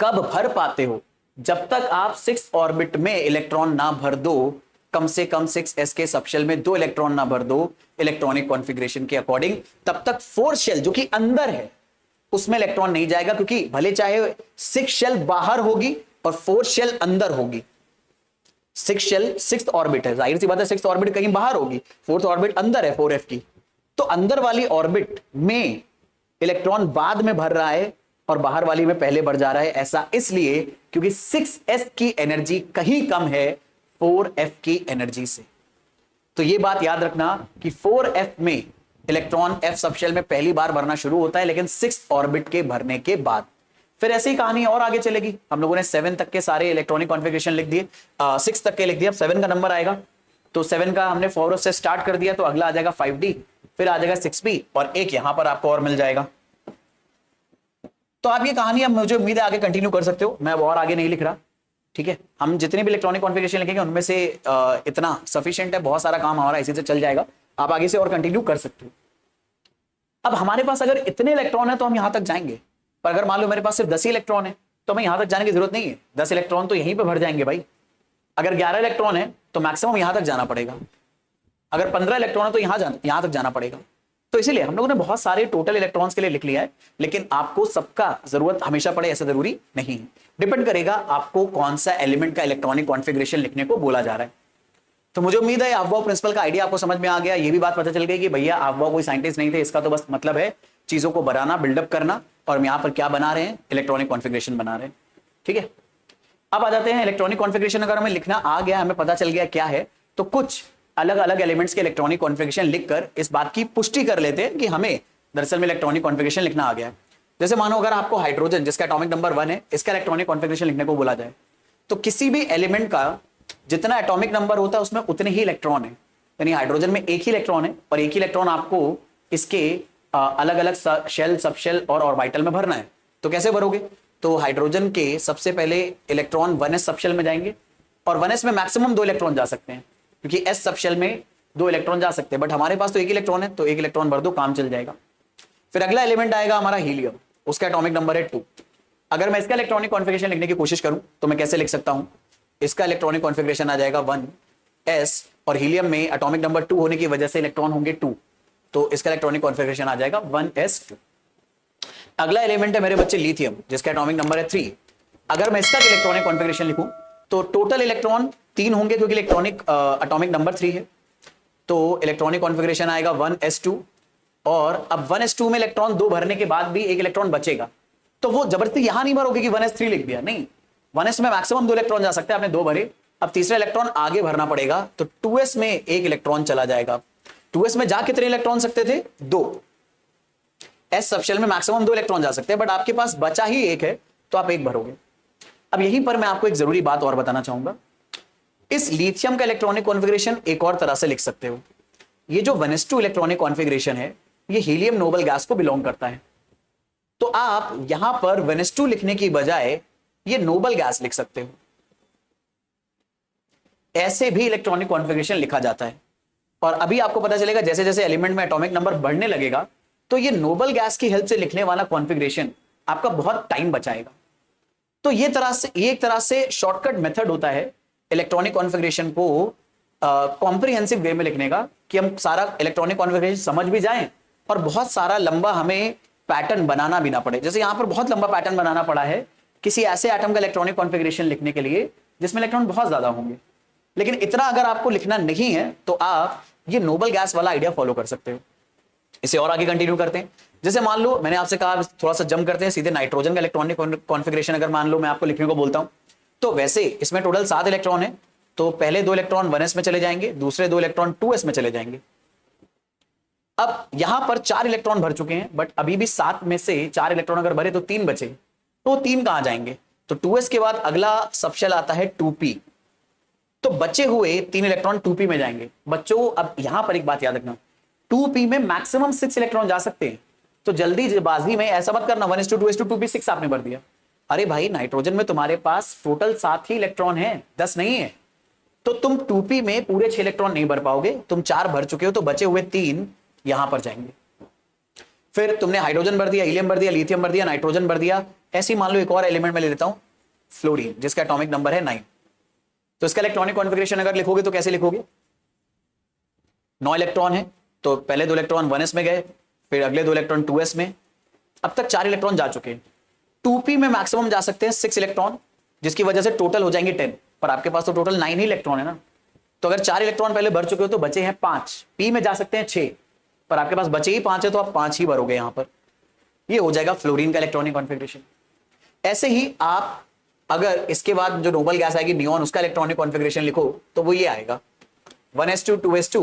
[SPEAKER 1] कब भर पाते हो? जब तक आप 6th ऑर्बिट में इलेक्ट्रॉन ना भर दो, कम से कम 6s के सबशेल में 2 इलेक्ट्रॉन ना भर दो इलेक्ट्रॉनिक कॉन्फ़िगरेशन के अकॉर्डिंग, तब तक 4th शेल जो कि अंदर है उसमें इलेक्ट्रॉन नहीं जाएगा, क्योंकि भले चाहे 6th शेल बाहर होगी और 4th शेल अंदर होगी। 6th शेल 6th ऑर्बिट है, जाहिर सी बात है 6th ऑर्बिट कहीं बाहर होगी, 4th ऑर्बिट अंदर है 4f की। तो अंदर वाली ऑर्बिट में इलेक्ट्रॉन बाद में भर रहा है और बाहर वाली में पहले भर जा रहा है। ऐसा इसलिए क्योंकि 6s की एनर्जी कहीं कम है 4f की एनर्जी से। तो यह बात याद रखना कि 4f में इलेक्ट्रॉन f सबशेल में पहली बार भरना शुरू होता है, लेकिन 6th ऑर्बिट के भरने के बाद। फिर ऐसी कहानी और आगे चलेगी। हम लोगों ने 7 तक के सारे इलेक्ट्रॉनिक कॉन्फ़िगरेशन लिख दिए, 6 तक के लिख दिए। अब 7 का नंबर आएगा तो 7 का हमने 4 से स्टार्ट कर दिया, तो अगला आ जाएगा 5d, फिर आ जाएगा 6p और एक यहां पर आपको और मिल जाएगा। तो आप ये कहानी अब मुझे उम्मीद है आगे कंटिन्यू कर सकते हो, मैं अब और आगे नहीं लिख रहा। ठीक है, हम जितने भी इलेक्ट्रॉनिक कॉन्फ़िगरेशन लिखेंगे उनमें से इतना सफिशिएंट है, बहुत सारा काम हमारा इसी से चल जाएगा। आप आगे से और कंटिन्यू कर सकते हो। अब हमारे पास अगर इतने इलेक्ट्रॉन है तो हम यहां तक जाएंगे, पर अगर मान लो मेरे पास सिर्फ 10 ही इलेक्ट्रॉन है तो हमें यहां तक जाने की जरूरत नहीं है। 10 इलेक्ट्रॉन तो यहीं पे भर जाएंगे भाई। अगर 11 इलेक्ट्रॉन है तो मैक्सिमम यहां तक जाना पड़ेगा, अगर 15 इलेक्ट्रॉन है तो यहां तक जाना पड़ेगा। तो इसीलिए हम लोगों ने बहुत सारे टोटल इलेक्ट्रॉन्स के लिए लिख लिया है, लेकिन आपको सबका जरूरत हमेशा पड़े ऐसा जरूरी नहीं है। डिपेंड करेगा आपको कौन सा एलिमेंट का इलेक्ट्रॉनिक कॉन्फ़िगरेशन लिखने को बोला जा रहा है। तो मुझे उम्मीद है अफवाह प्रिंसिपल का आइडिया आपको समझ में आ गया। ये भी बात पता चल गई कि भैया अफवाह कोई साइंटिस्ट नहीं थे, इसका तो बस मतलब है चीजों को बनाना, बिल्डअप करना, और हम यहां पर क्या बना रहे हैं, इलेक्ट्रॉनिक कॉन्फ़िगरेशन बना रहे हैं। ठीक है, अब आ जाते हैं इलेक्ट्रॉनिक कॉन्फ़िगरेशन। अगर हमें लिखना आ गया, हमें पता चल गया क्या है, तो कुछ अलग अलग एलिमेंट्स के इलेक्ट्रॉनिक कॉन्फ़िगरेशन लिखकर इस बात की पुष्टि कर लेते हैं कि हमें दरअसल में इलेक्ट्रॉनिक कॉन्फ़िगरेशन लिखना आ गया है। जैसे मानो अगर आपको हाइड्रोजन जिसका एटॉमिक नंबर 1 है इसका इलेक्ट्रॉनिक कॉन्फ़िगरेशन लिखने को बोला जाए, तो किसी भी एलिमेंट का जितना एटॉमिक नंबर होता है उसमें उतने ही इलेक्ट्रॉन है। यानी हाइड्रोजन में एक ही इलेक्ट्रॉन है और एक ही इलेक्ट्रॉन आपको इसके अलग अलग शेल, सबशेल और ऑर्बिटल में भरना है। तो कैसे भरोगे? तो हाइड्रोजन के सबसे पहले इलेक्ट्रॉन 1s सबशेल में जाएंगे और 1s में मैक्सिमम 2 इलेक्ट्रॉन जा सकते हैं, क्योंकि s सबशेल में 2 इलेक्ट्रॉन जा सकते हैं, बट हमारे पास तो एक इलेक्ट्रॉन है, तो एक इलेक्ट्रॉन भर दो, काम चल जाएगा। फिर अगला एलिमेंट आएगा हमारा हीलियम, उसका एटॉमिक नंबर है 2। अगर मैं इसका इलेक्ट्रॉनिक कॉन्फ़िगरेशन लिखने की कोशिश करूं तो मैं कैसे लिख सकता हूं? इसका इलेक्ट्रॉनिक कॉन्फ़िगरेशन आ जाएगा 1s और हीलियम में एटॉमिक नंबर 2 होने की वजह से इलेक्ट्रॉन होंगे 2, तो इसका इलेक्ट्रॉनिक कॉन्फ़िगरेशन आ जाएगा 1s2। अगला एलिमेंट है मेरे बच्चे लिथियम, जिसका एटॉमिक नंबर है 3। अगर मैं इसका इलेक्ट्रॉनिक कॉन्फ़िगरेशन लिखूं तो टोटल इलेक्ट्रॉन 3 होंगे, क्योंकि इलेक्ट्रॉनिक एटॉमिक नंबर 3 है, तो इलेक्ट्रॉनिक कॉन्फ़िगरेशन आएगा 1s2। और अब 1s2 में इलेक्ट्रॉन 2 भरने के बाद भी एक इलेक्ट्रॉन बचेगा, तो वो जबरदस्ती यहां नहीं भरोगे कि 1s3 लिख दिया, नहीं, 1s में मैक्सिमम 2 इलेक्ट्रॉन जा सकते हैं, आपने 2 भरे, अब तीसरा इलेक्ट्रॉन आगे भरना पड़ेगा, तो 2s में एक इलेक्ट्रॉन चला जाएगा। 2s में जा कितने इलेक्ट्रॉन सकते थे? 2। s सबशेल में मैक्सिमम 2 इलेक्ट्रॉन जा सकते हैं, बट आपके पास बचा ही एक है, तो आप एक भरोगे। अब यहीं पर मैं आपको एक जरूरी बात और बताना चाहूंगा, इस लिथियम का इलेक्ट्रॉनिक कॉन्फ़िगरेशन एक और तरह से लिख सकते हो। ये जो 1s2 इलेक्ट्रॉनिक कॉन्फ़िगरेशन है ये हीलियम नोबल गैस को बिलोंग करता है, तो आप यहां पर 1s2 लिखने की बजाय ये नोबल गैस लिख सकते हो। ऐसे भी इलेक्ट्रॉनिक कॉन्फ़िगरेशन लिखा जाता है, और अभी आपको पता चलेगा जैसे जैसे एलिमेंट में एटॉमिक नंबर बढ़ने लगेगा तो ये नोबल गैस की हेल्प से लिखने वाला कॉन्फ़िगरेशन आपका बहुत टाइम बचाएगा। तो ये एक तरह से शॉर्टकट मेथड होता है इलेक्ट्रॉनिक कॉन्फ़िगरेशन को कॉम्प्रिहेंसिव वे में लिखने का, कि हम सारा इलेक्ट्रॉनिक कॉन्फ़िगरेशन समझ भी जाएं और बहुत सारा लंबा हमें पैटर्न बनाना भी ना पड़े। जैसे यहां पर बहुत लंबा पैटर्न बनाना पड़ा है किसी ऐसे एटम का इलेक्ट्रॉनिक कॉन्फ़िगरेशन लिखने के लिए जिसमें इलेक्ट्रॉन बहुत ज्यादा होंगे, लेकिन इतना अगर आपको लिखना नहीं है तो आप ये नोबल गैस वाला आइडिया फॉलो कर सकते हो। इसे और आगे कंटिन्यू करते हैं। जैसे मान लो मैंने आपसे कहा थोड़ा सा जंप करते हैं, सीधे नाइट्रोजन का इलेक्ट्रॉनिक कॉन्फ़िगरेशन अगर मान लो मैं आपको लिखने को बोलता हूं, तो वैसे इसमें टोटल 7 इलेक्ट्रॉन है, तो पहले 2 इलेक्ट्रॉन 1s में चले जाएंगे, दूसरे 2 इलेक्ट्रॉन 2s में चले जाएंगे। अब यहां पर 4 इलेक्ट्रॉन भर चुके हैं, बट अभी भी 7 में से 4 इलेक्ट्रॉन अगर भरे तो 3 बचे, तो 3 कहां जाएंगे? तो 2s के बाद अगला सबशेल आता है 2p, तो बचे हुए 3 इलेक्ट्रॉन 2p में जाएंगे। बच्चों अब यहां पर एक बात याद रखना, 2p में मैक्सिमम 6 इलेक्ट्रॉन जा सकते हैं, तो जल्दीबाजी में ऐसा मत करना 1s2 2s2 2p 6 आपने भर दिया। अरे भाई नाइट्रोजन में तुम्हारे पास टोटल 7 ही इलेक्ट्रॉन है, 10 नहीं है, तो तुम 2p में पूरे 6 इलेक्ट्रॉन नहीं भर पाओगे, तुम 4 भर चुके हो, तो बचे हुए 3 यहां पर जाएंगे। फिर तुमने हाइड्रोजन भर दिया, हीलियम भर दिया, लिथियम भर दिया, नाइट्रोजन भर दिया। ऐसे ही मान लो एक और एलिमेंट में ले लेता हूं, फ्लोरीन, जिसका एटॉमिक नंबर है 9। तो इसका इलेक्ट्रॉनिक कॉन्फ़िगरेशन अगर लिखोगे तो कैसे लिखोगे? 9 इलेक्ट्रॉन है, तो पहले 2 इलेक्ट्रॉन 1s में गए, फिर अगले 2 इलेक्ट्रॉन 2s में, अब तक 4 इलेक्ट्रॉन जा चुके हैं। 2p में मैक्सिमम जा सकते हैं 6 इलेक्ट्रॉन, जिसकी वजह से टोटल हो जाएंगे 10, पर आपके पास तो टोटल 9 ही इलेक्ट्रॉन है ना, तो अगर 4 इलेक्ट्रॉन पहले भर चुके हो तो बचे हैं 5। p में जा सकते हैं 6, पर आपके पास बचे ही 5 है, तो आप 5 ही भरोगे यहां पर। ये हो जाएगा फ्लोरीन का इलेक्ट्रॉनिक कॉन्फ़िगरेशन। ऐसे ही आप अगर इसके बाद जो नोबल गैस आएगी नियॉन, उसका इलेक्ट्रॉनिक कॉन्फ़िगरेशन लिखो तो वो ये आएगा 1s2 2s2,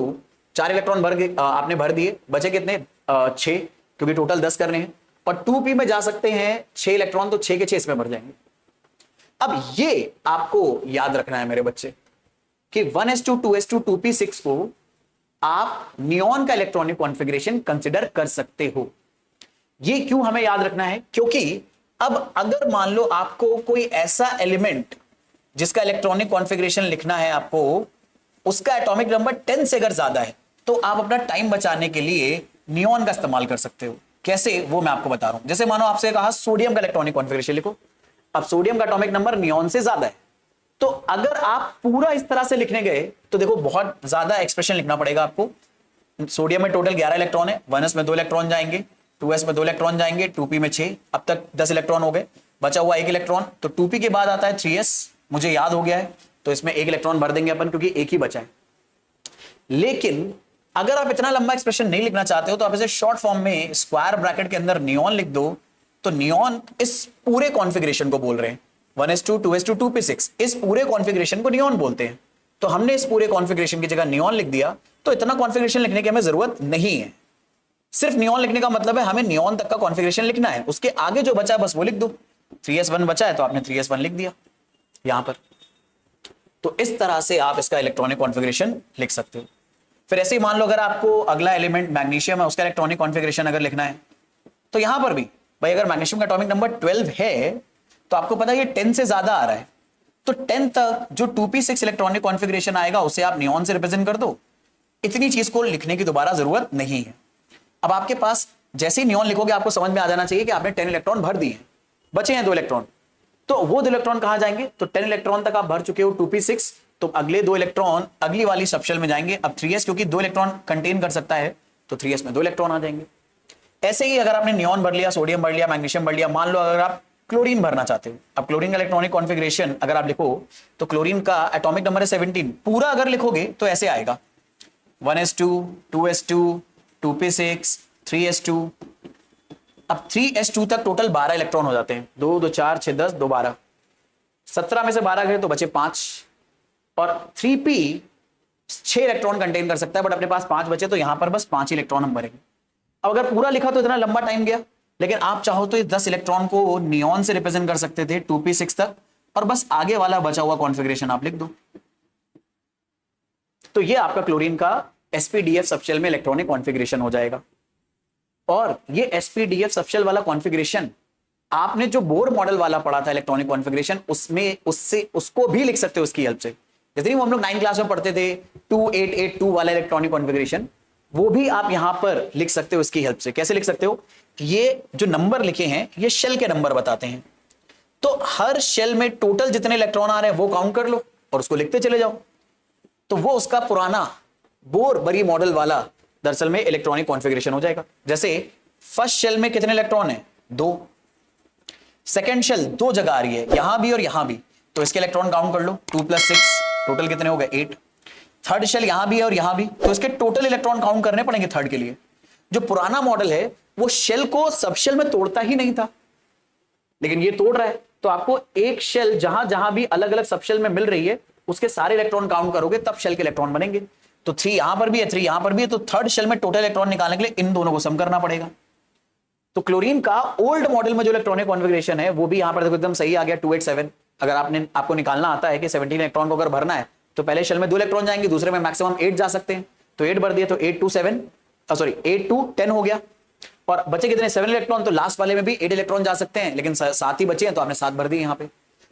[SPEAKER 1] 4 इलेक्ट्रॉन आपने भर दिए, बचे कितने? 6, क्योंकि टोटल 10 करने हैं, और 2p में जा सकते हैं 6 इलेक्ट्रॉन, तो 6 के 6 इसमें भर जाएंगे। अब ये आपको याद रखना है मेरे बच्चे कि 1s2 2s2 2p 6 को आप नियॉन का इलेक्ट्रॉनिक कॉन्फ़िगरेशन कंसिडर कर सकते हो। ये क्यों हमें याद रखना है? क्योंकि अब अगर मान लो आपको कोई ऐसा एलिमेंट जिसका इलेक्ट्रॉनिक कॉन्फ़िगरेशन लिखना है आपको, उसका एटॉमिक नंबर 10 से अगर ज्यादा है, तो आप अपना टाइम बचाने के लिए नियॉन का इस्तेमाल कर सकते हो। कैसे, वो मैं आपको बता रहा हूं। जैसे मानो आपसे कहा सोडियम का इलेक्ट्रॉनिक कॉन्फ़िगरेशन लिखो, अब सोडियम का एटॉमिक नंबर नियॉन से ज्यादा है, तो अगर आप पूरा इस तरह से लिखने गए तो देखो बहुत ज्यादा एक्सप्रेशन लिखना पड़ेगा आपको। सोडियम में टोटल 11 इलेक्ट्रॉन है, 1s में 2 इलेक्ट्रॉन जाएंगे, 2s में 2 इलेक्ट्रॉन जाएंगे, 2p में 6, अब तक 10 इलेक्ट्रॉन हो गए, बचा हुआ 1 इलेक्ट्रॉन। तो 2p के बाद आता है 3s, मुझे याद हो गया है, तो इसमें 1 इलेक्ट्रॉन भर देंगे अपन, क्योंकि एक ही बचा है। लेकिन अगर आप इतना लंबा एक्सप्रेशन नहीं लिखना चाहते हो तो आप इसे शॉर्ट फॉर्म में स्क्वायर ब्रैकेट के अंदर नियॉन लिख दो, तो नियॉन इस पूरे कॉन्फ़िगरेशन को बोल रहे हैं, 1s2 2s2 2p6, इस पूरे कॉन्फ़िगरेशन को नियॉन बोलते हैं। तो हमने इस पूरे कॉन्फ़िगरेशन की जगह नियॉन लिख दिया, तो इतना कॉन्फ़िगरेशन लिखने की हमें जरूरत नहीं है। सिर्फ नियॉन लिखने का मतलब है हमें नियॉन तक का कॉन्फ़िगरेशन लिखना है, उसके आगे जो बचा है बस वो लिख दो। 3s1 बचा है तो आपने 3s1 लिख दिया यहां पर। तो इस तरह से आप इसका इलेक्ट्रॉनिक कॉन्फ़िगरेशन लिख सकते हो। फिर ऐसे ही मान लो अगर आपको अगला एलिमेंट मैग्नीशियम है, उसका इलेक्ट्रॉनिक कॉन्फ़िगरेशन अगर लिखना है, तो यहां पर भी भाई अगर मैग्नीशियम का एटॉमिक नंबर 12 है तो आपको पता है ये 10 से ज्यादा आ रहा है, तो 10 तक जो 2p6 इलेक्ट्रॉनिक कॉन्फ़िगरेशन आएगा उसे आप नियॉन से रिप्रेजेंट कर दो। इतनी चीज को लिखने की दोबारा जरूरत नहीं है। अब आपके पास जैसे ही नियॉन लिखोगे आपको समझ में आ जाना चाहिए कि आपने 10 इलेक्ट्रॉन भर दिए, बचे हैं 2 इलेक्ट्रॉन, तो वो 2 इलेक्ट्रॉन कहां जाएंगे? तो 10 इलेक्ट्रॉन तक आप भर चुके हो 2p6, तो अगले 2 इलेक्ट्रॉन अगली वाली सबशेल में जाएंगे। अब 3s क्योंकि 2 इलेक्ट्रॉन कंटेन कर सकता है तो 3s में 2 इलेक्ट्रॉन आ जाएंगे। ऐसे ही अगर आपने नियॉन भर लिया, सोडियम भर लिया, मैग्नीशियम भर लिया, मान लो अगर आप क्लोरीन भरना चाहते हो, अब क्लोरीन का इलेक्ट्रॉनिक कॉन्फ़िगरेशन अगर आप लिखो तो क्लोरीन का एटॉमिक नंबर है 17, पूरा अगर लिखोगे तो ऐसे आएगा 1s2 2s2 2p6 3s2। अब 3s2 तक टोटल 12 इलेक्ट्रॉन हो जाते हैं, 2 2 4 6 10 2 12, 17 में से 12 गए तो बचे 5, और 3p 6 इलेक्ट्रॉन कंटेन कर सकता है, बट अपने पास 5 बचे तो यहां पर बस 5 इलेक्ट्रॉन हम भरेंगे। अब अगर पूरा लिखा तो इतना लंबा टाइम गया, लेकिन आप चाहो तो इस 10 इलेक्ट्रॉन को नियॉन से रिप्रेजेंट कर सकते थे 2p6 तक, और बस आगे वाला बचा हुआ कॉन्फ़िगरेशन आप लिख दो। तो ये आपका क्लोरीन का sp-df सबशेल में इलेक्ट्रॉनिक कॉन्फ़िगरेशन हो जाएगा। और ये sp-df सबशेल वाला कॉन्फ़िगरेशन आपने जो बोर मॉडल वाला पढ़ा था इलेक्ट्रॉनिक कॉन्फ़िगरेशन, उसमें उससे उसको भी लिख सकते हो उसकी हेल्प से। जैसे हम लोग 9 क्लास में पढ़ते थे 2882 वाला इलेक्ट्रॉनिक कॉन्फ़िगरेशन, वो भी आप यहां पर लिख सकते हो इसकी हेल्प से। कैसे लिख सकते हो? ये जो नंबर लिखे हैं ये शेल के नंबर बताते हैं, तो हर शेल में टोटल जितने इलेक्ट्रॉन आ रहे हैं वो काउंट कर लो और उसको लिखते चले जाओ। तो वो उसका पुराना बोर बरी मॉडल वाला दरअसल में इलेक्ट्रॉनिक कॉन्फ़िगरेशन हो जाएगा। जैसे फर्स्ट शेल में कितने इलेक्ट्रॉन है? 2। सेकेंड शेल 2 जगह आ रही है, यहां भी और यहां भी, तो इसके इलेक्ट्रॉन काउंट कर लो 2 + 6, टोटल कितने हो गए? 8। थर्ड शेल यहां भी है और यहां भी, तो इसके टोटल इलेक्ट्रॉन काउंट करने पड़ेंगे थर्ड के लिए। जो पुराना मॉडल है वो शेल को सब शेल में तोड़ता ही नहीं था, लेकिन ये तोड़ रहा है, तो आपको एक शेल जहां जहां भी अलग अलग सब शेल में मिल रही है उसके सारे इलेक्ट्रॉन काउंट करोगे तब शेल के इलेक्ट्रॉन बनेंगे। तो 3 यहां पर भी है, 3 यहां पर भी है, तो थर्ड शेल में टोटल इलेक्ट्रॉन निकालने के लिए इन दोनों को सम करना पड़ेगा। तो क्लोरीन का ओल्ड मॉडल में जो इलेक्ट्रॉनिक कॉन्फ़िगरेशन है वो भी यहां पर देखो एकदम सही आ गया 287। अगर आपको निकालना आता है कि 17 इलेक्ट्रॉन को अगर भरना है तो पहले शेल में 2 इलेक्ट्रॉन जाएंगे, दूसरे में मैक्सिमम 8 जा सकते हैं, तो 8 भर दिए तो 8 to 10 हो गया, और बचे कितने? 7 इलेक्ट्रॉन, तो लास्ट वाले में भी 8 इलेक्ट्रॉन जा सकते हैं, लेकिन 7 ही बचे हैं तो आपने 7 भर दिए यहां पे।